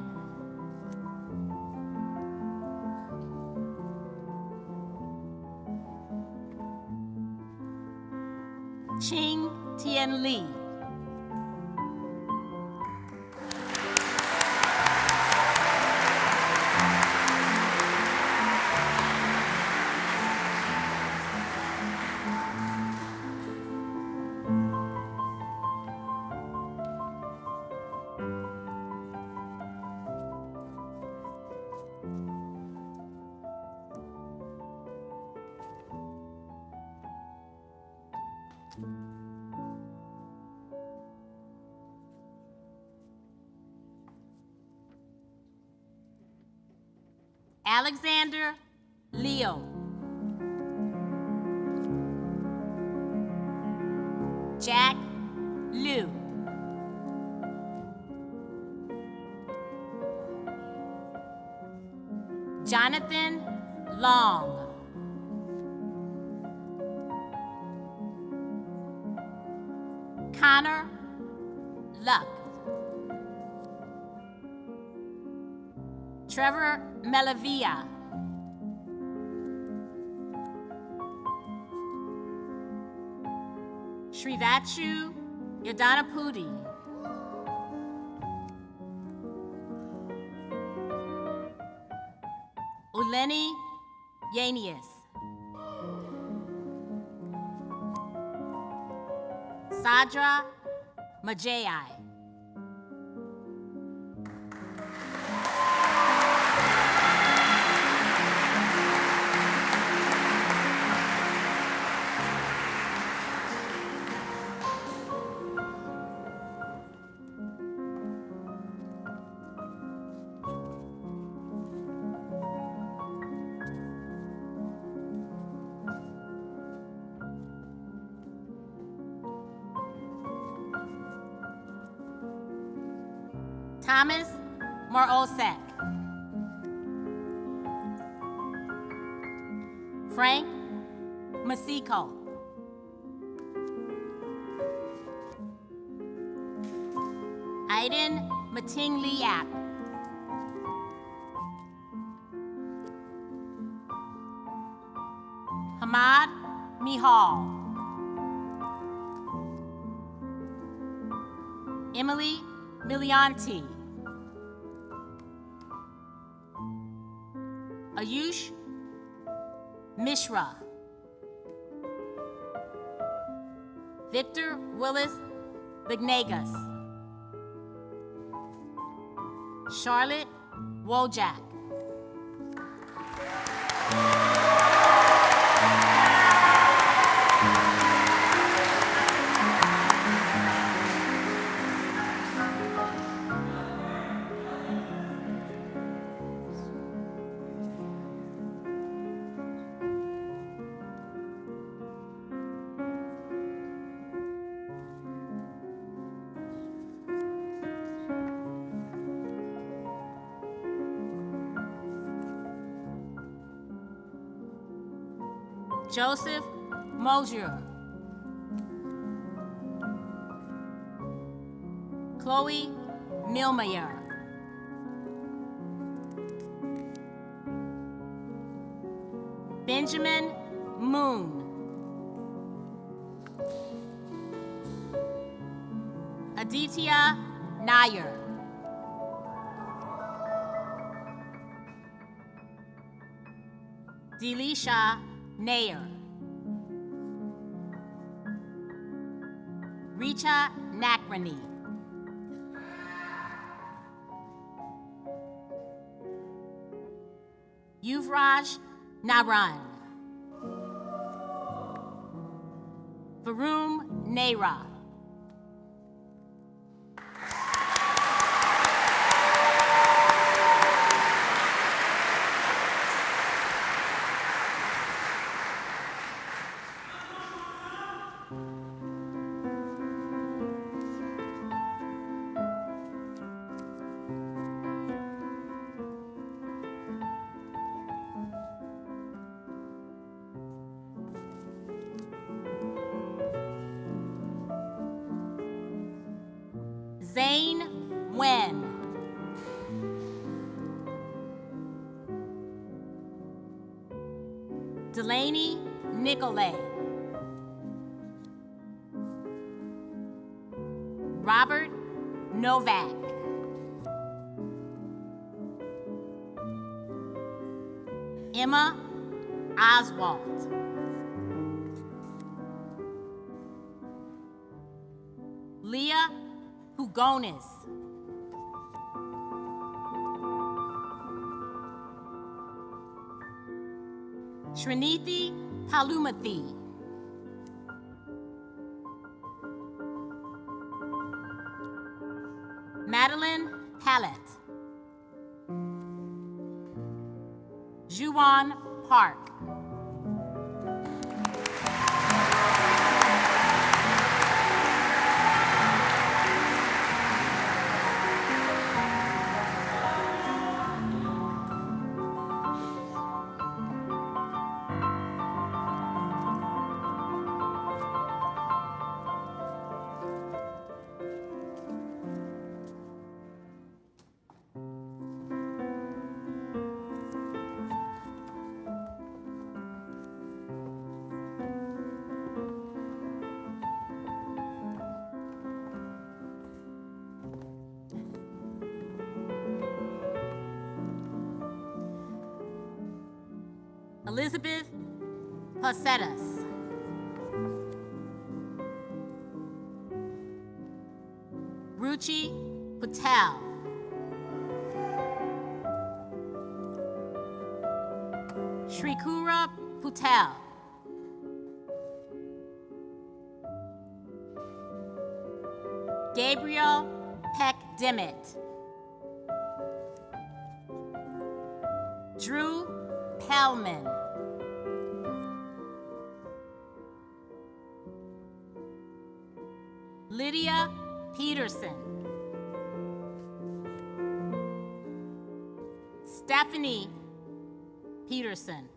Ching Tien Lee. Alexander Leo. Jack Liu. Jonathan Long. Connor Luck. Trevor Melavia. Srivachu Yadanapudi. Uleni Yanius. Sadra Majai. Thomas Morosek. Frank Masiko. Aiden Mating Liak. Hamad Mihal. Emily Milianti. Ayush Mishra. Victor Willis Vignegas. Charlotte Wojak. Joseph Mosier. Chloe Milmeyer. Benjamin Moon. Aditya Nair. Delisha Nair. Richa Nakrani. Yuvraj Naran. Varun Nehra. Wen. Delaney Nicolay. Robert Novak. Emma Oswald. Leah Hugonis. Srinithi Palumathi. Madeline Pallet. Juwan Park. Elizabeth Posetas. Ruchi Patel. Shrikura Patel. Gabriel Peck Dimmitt. Drew Pellman. Lydia Peterson. Stephanie Peterson.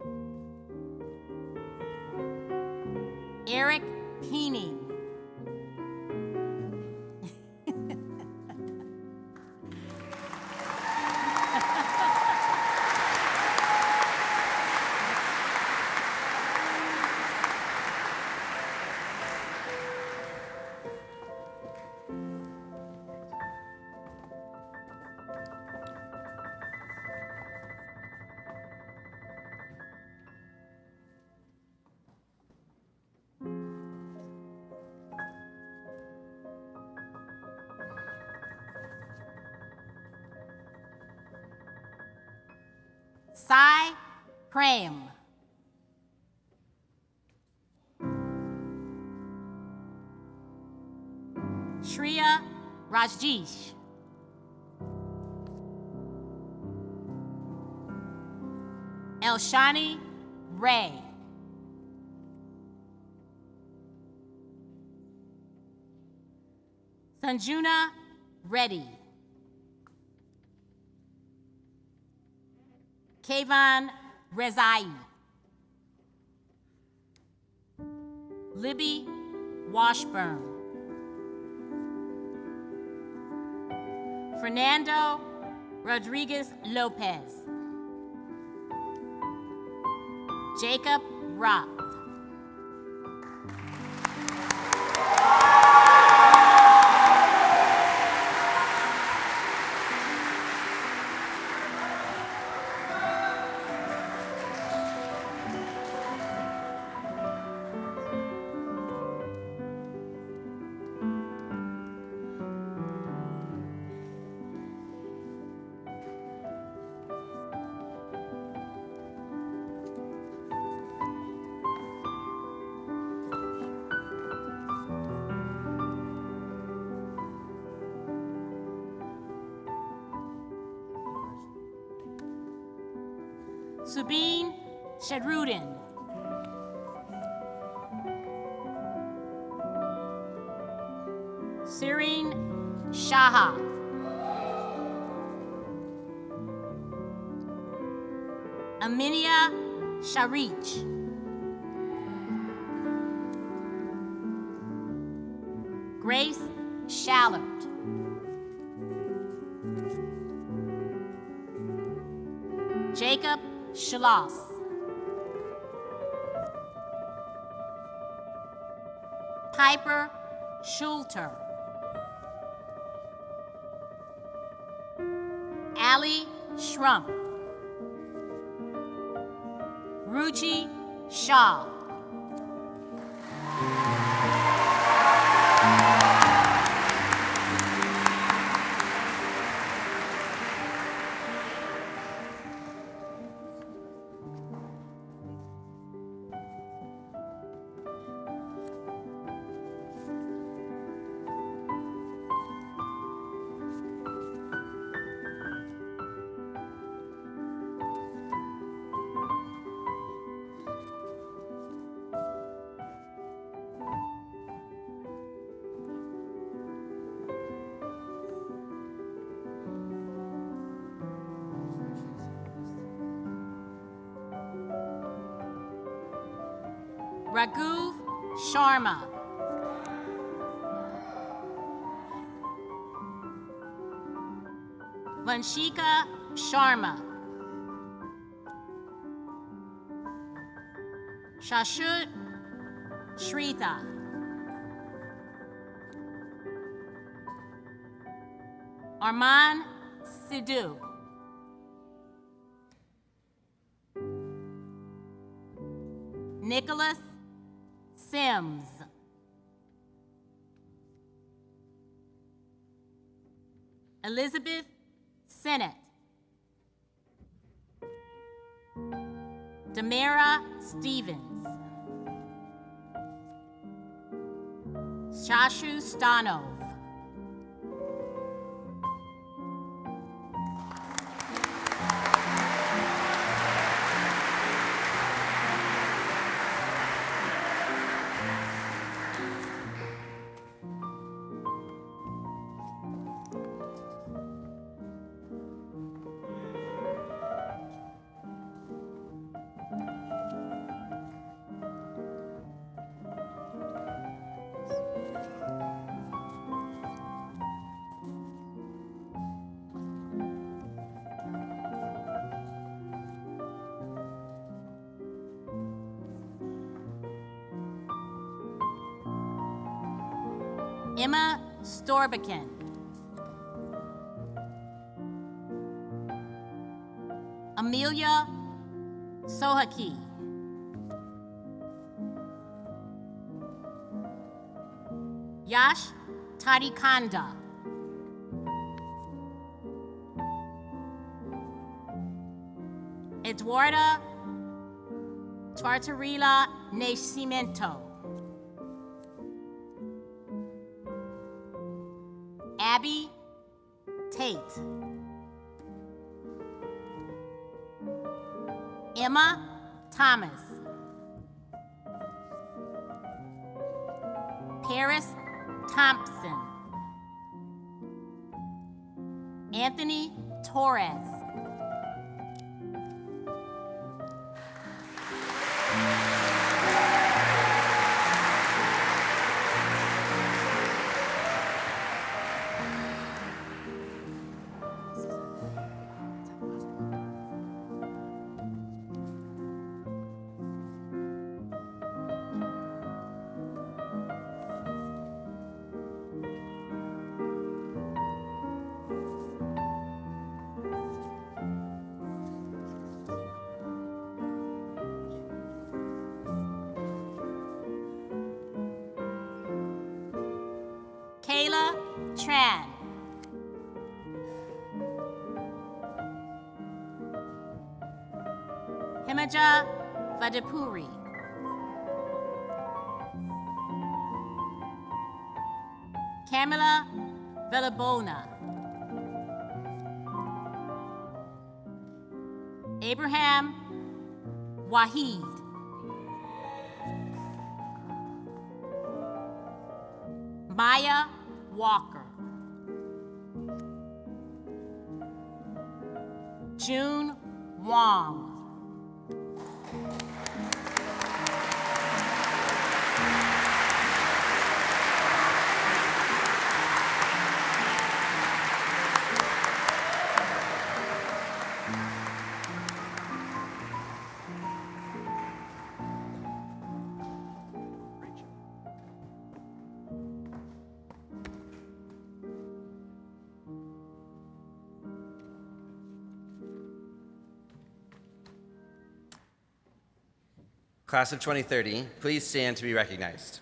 Eric Peening. Sai Prem. Shreya Rajjeesh. Elshani Ray. Sanjuna Reddy. Kayvon Rezai. Libby Washburn. Fernando Rodriguez Lopez. Jacob Roth. Subin Shadrudin. Sireen Shaha. Aminia Sharich. Grace Shallard. Jacob Schloss. Piper Schulter. Allie Schrump. Ruchi Shaw. Raghuv Sharma. Vanshika Sharma. Shashut Shrita. Arman Sidhu. Nicholas Sims. Elizabeth Sennett. Damara Stevens. Shashu Stanov. Emma Storbican. Amelia Sohaki. Yash Tarikanda. Eduarda Tartarila Nascimento. Abby Tate. Emma Thomas. Paris Thompson. Anthony Torres. Kayla Tran. Himaja Vadapuri. Camila Velabona. Abraham Wahid. Maya Walker. June Wong. Class of 2030, please stand to be recognized.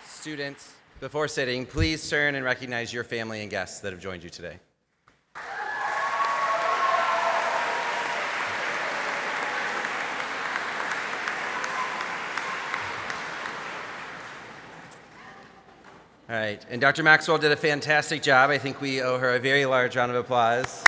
Students, before sitting, please turn and recognize your family and guests that have joined you today. All right, and Dr. Maxwell did a fantastic job. I think we owe her a very large round of applause.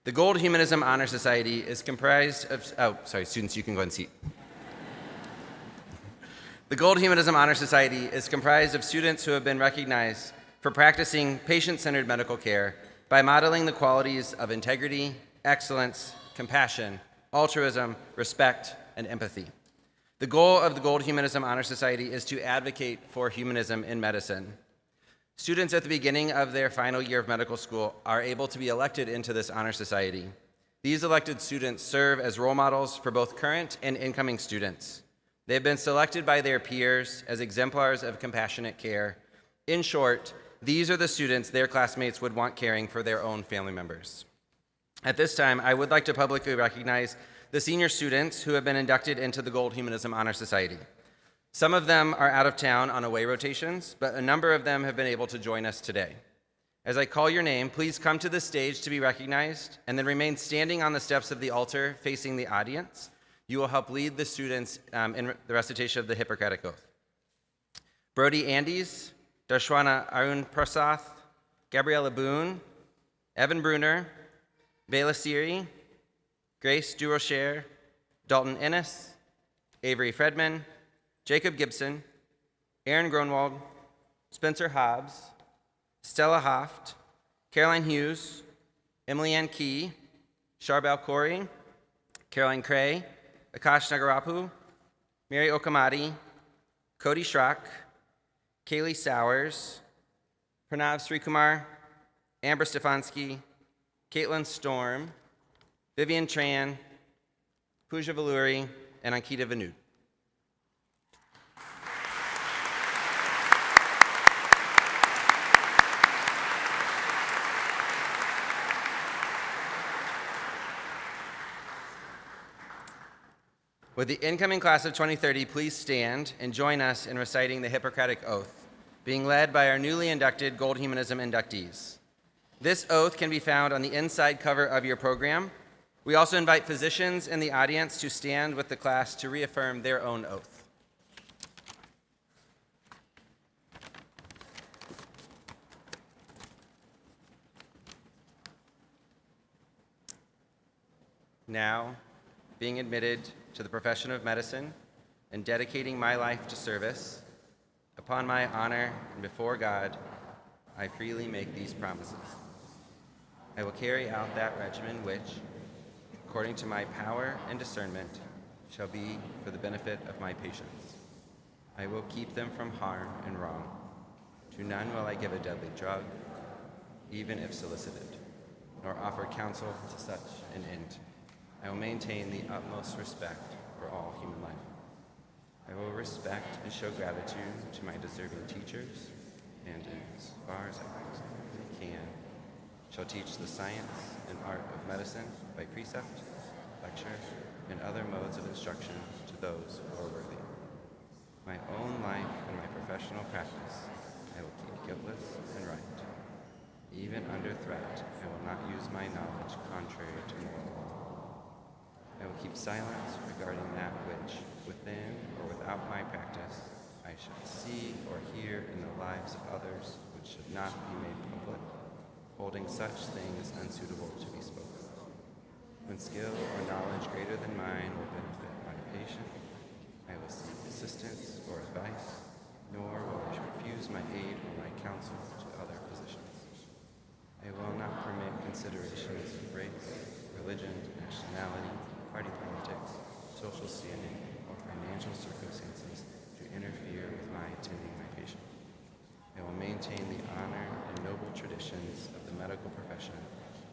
The Gold Humanism Honor Society is comprised of, students, you can go and seat. The Gold Humanism Honor Society is comprised of students who have been recognized for practicing patient-centered medical care by modeling the qualities of integrity, excellence, compassion, altruism, respect, and empathy. The goal of the Gold Humanism Honor Society is to advocate for humanism in medicine. Students at the beginning of their final year of medical school are able to be elected into this honor society. These elected students serve as role models for both current and incoming students. They have been selected by their peers as exemplars of compassionate care. In short, these are the students their classmates would want caring for their own family members. At this time, I would like to publicly recognize the senior students who have been inducted into the Gold Humanism Honor Society. Some of them are out of town on away rotations, but a number of them have been able to join us today. As I call your name, please come to the stage to be recognized, and then remain standing on the steps of the altar facing the audience. You will help lead the students in the recitation of the Hippocratic Oath. Brody Andes, Darshwana Arun Prasath, Gabriella Boone, Evan Bruner, Bela Siri, Grace Durocher, Dalton Ennis, Avery Fredman, Jacob Gibson, Aaron Gronwald, Spencer Hobbs, Stella Hoft, Caroline Hughes, Emily Ann Key, Charbel Corey, Caroline Cray, Akash Nagarapu, Mary Okamadi, Cody Schrock, Kaylee Sowers, Pranav Srikumar, Amber Stefanski, Caitlin Storm, Vivian Tran, Pooja Valuri, and Ankita Vanud. Would the incoming class of 2030 please stand and join us in reciting the Hippocratic Oath, being led by our newly inducted Gold Humanism inductees. This oath can be found on the inside cover of your program. We also invite physicians in the audience to stand with the class to reaffirm their own oath. Now, being admitted to the profession of medicine and dedicating my life to service, upon my honor and before God, I freely make these promises. I will carry out that regimen which, according to my power and discernment, shall be for the benefit of my patients. I will keep them from harm and wrong. To none will I give a deadly drug, even if solicited, nor offer counsel to such an end. I will maintain the utmost respect for all human life. I will respect and show gratitude to my deserving teachers, and as far as I possibly can, shall teach the science and art of medicine by precept, lecture, and other modes of instruction to those who are worthy. My own life and my professional practice I will keep guiltless and right. Even under threat, I will not use my knowledge contrary to moral law. I will keep silence regarding that which, within or without my practice, I should see or hear in the lives of others which should not be made public, holding such things unsuitable to be spoken. When skill or knowledge greater than mine will benefit my patient, I will seek assistance or advice, nor will I refuse my aid or my counsel to other physicians. I will not permit considerations of race, religion, nationality, party politics, social standing, or financial circumstances to interfere with my attending my patient. I will maintain the honor and noble traditions of the medical profession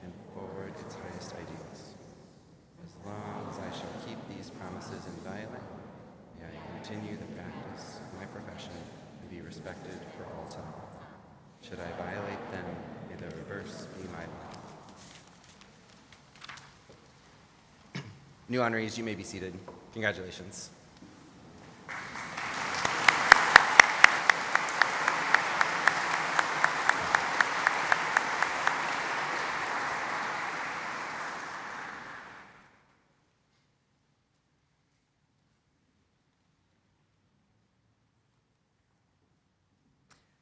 and forward its highest ideals. As long as I shall keep these promises inviolate, may I continue the practice of my profession and be respected for all time. Should I violate them, may the reverse be my lot. New honorees, you may be seated. Congratulations.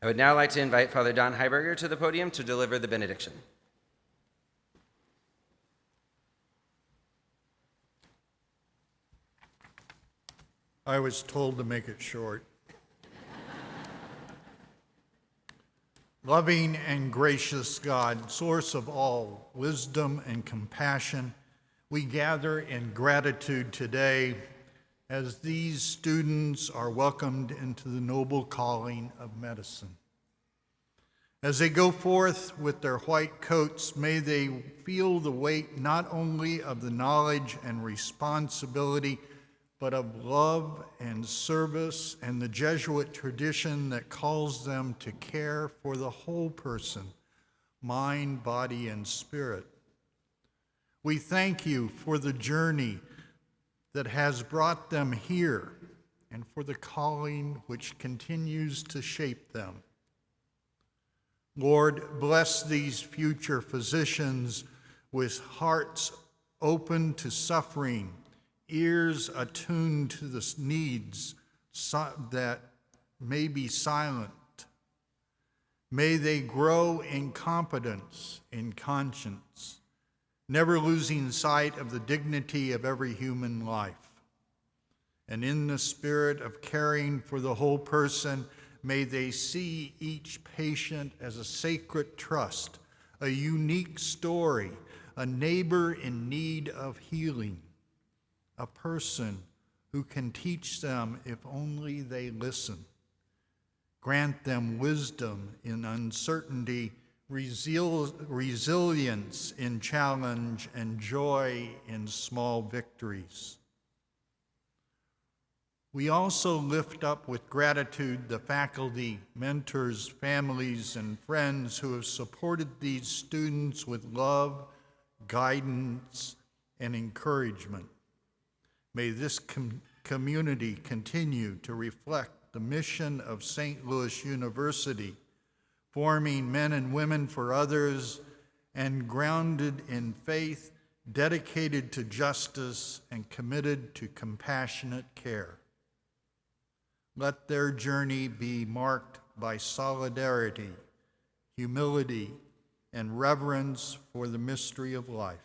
I would now like to invite Father Don Heiberger to the podium to deliver the benediction. I was told to make it short. Loving and gracious God, source of all wisdom and compassion, we gather in gratitude today as these students are welcomed into the noble calling of medicine. As they go forth with their white coats, may they feel the weight not only of the knowledge and responsibility, but of love and service and the Jesuit tradition that calls them to care for the whole person, mind, body, and spirit. We thank you for the journey that has brought them here and for the calling which continues to shape them. Lord, bless these future physicians with hearts open to suffering, ears attuned to the needs that may be silent. May they grow in competence, in conscience, never losing sight of the dignity of every human life. And in the spirit of caring for the whole person, may they see each patient as a sacred trust, a unique story, a neighbor in need of healing, a person who can teach them if only they listen. Grant them wisdom in uncertainty, resilience in challenge, and joy in small victories. We also lift up with gratitude the faculty, mentors, families, and friends who have supported these students with love, guidance, and encouragement. May this community continue to reflect the mission of St. Louis University, forming men and women for others and grounded in faith, dedicated to justice and committed to compassionate care. Let their journey be marked by solidarity, humility, and reverence for the mystery of life.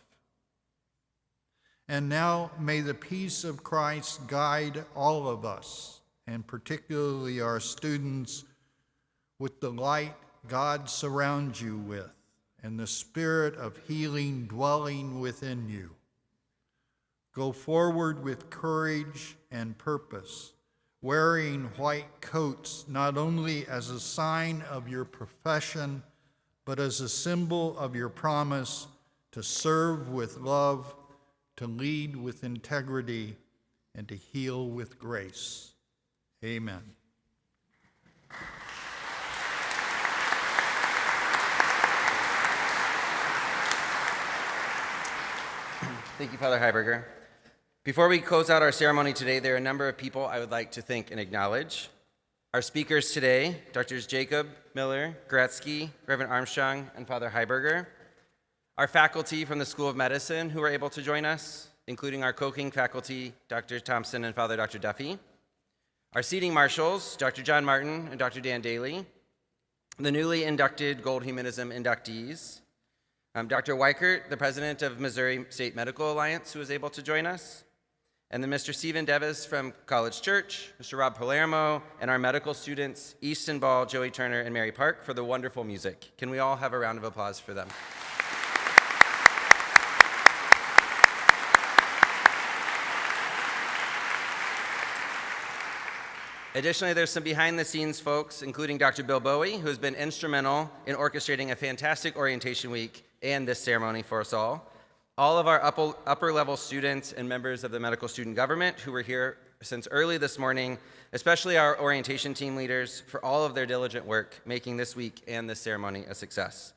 And now may the peace of Christ guide all of us, and particularly our students, with the light God surrounds you with, and the spirit of healing dwelling within you. Go forward with courage and purpose, wearing white coats not only as a sign of your profession, but as a symbol of your promise to serve with love, to lead with integrity, and to heal with grace. Amen. Thank you, Father Heiberger. Before we close out our ceremony today, there are a number of people I would like to thank and acknowledge. Our speakers today, Drs. Jacob, Miller, Gretzky, Reverend Armstrong, and Father Heiberger. Our faculty from the School of Medicine who were able to join us, including our cloaking faculty, Dr. Thompson and Father Dr. Duffy. Our seating marshals, Dr. John Martin and Dr. Dan Daly. The newly inducted Gold Humanism inductees. Dr. Weichert, the president of Missouri State Medical Alliance, who was able to join us. And then Mr. Stephen Devis from College Church, Mr. Rob Palermo, and our medical students, Easton Ball, Joey Turner, and Mary Park, for the wonderful music. Can we all have a round of applause for them? Additionally, there's some behind-the-scenes folks, including Dr. Bill Bowie, who has been instrumental in orchestrating a fantastic orientation week and this ceremony for us all. All of our upper-level students and members of the medical student government who were here since early this morning, especially our orientation team leaders, for all of their diligent work making this week and this ceremony a success.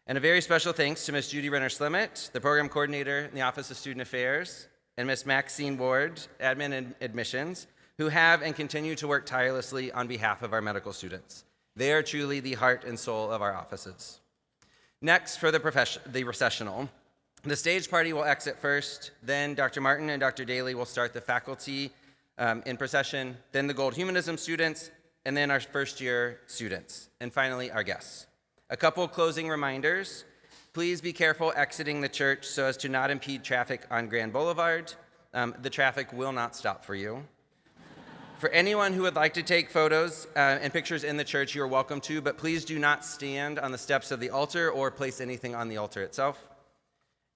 And a very special thanks to Ms. Judy Renner-Slimmett, the program coordinator in the Office of Student Affairs, and Ms. Maxine Ward, admin and admissions, who have and continue to work tirelessly on behalf of our medical students. They are truly the heart and soul of our offices. Next, for the recessional. The stage party will exit first, then Dr. Martin and Dr. Daly will start the faculty in procession, then the Gold Humanism students, and then our first-year students, and finally, our guests. A couple closing reminders. Please be careful exiting the church so as to not impede traffic on Grand Boulevard. The traffic will not stop for you. For anyone who would like to take photos and pictures in the church, you're welcome to, but please do not stand on the steps of the altar or place anything on the altar itself.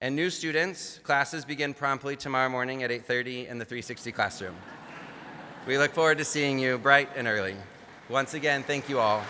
And new students, classes begin promptly tomorrow morning at 8:30 in the 360 classroom. We look forward to seeing you bright and early. Once again, thank you all.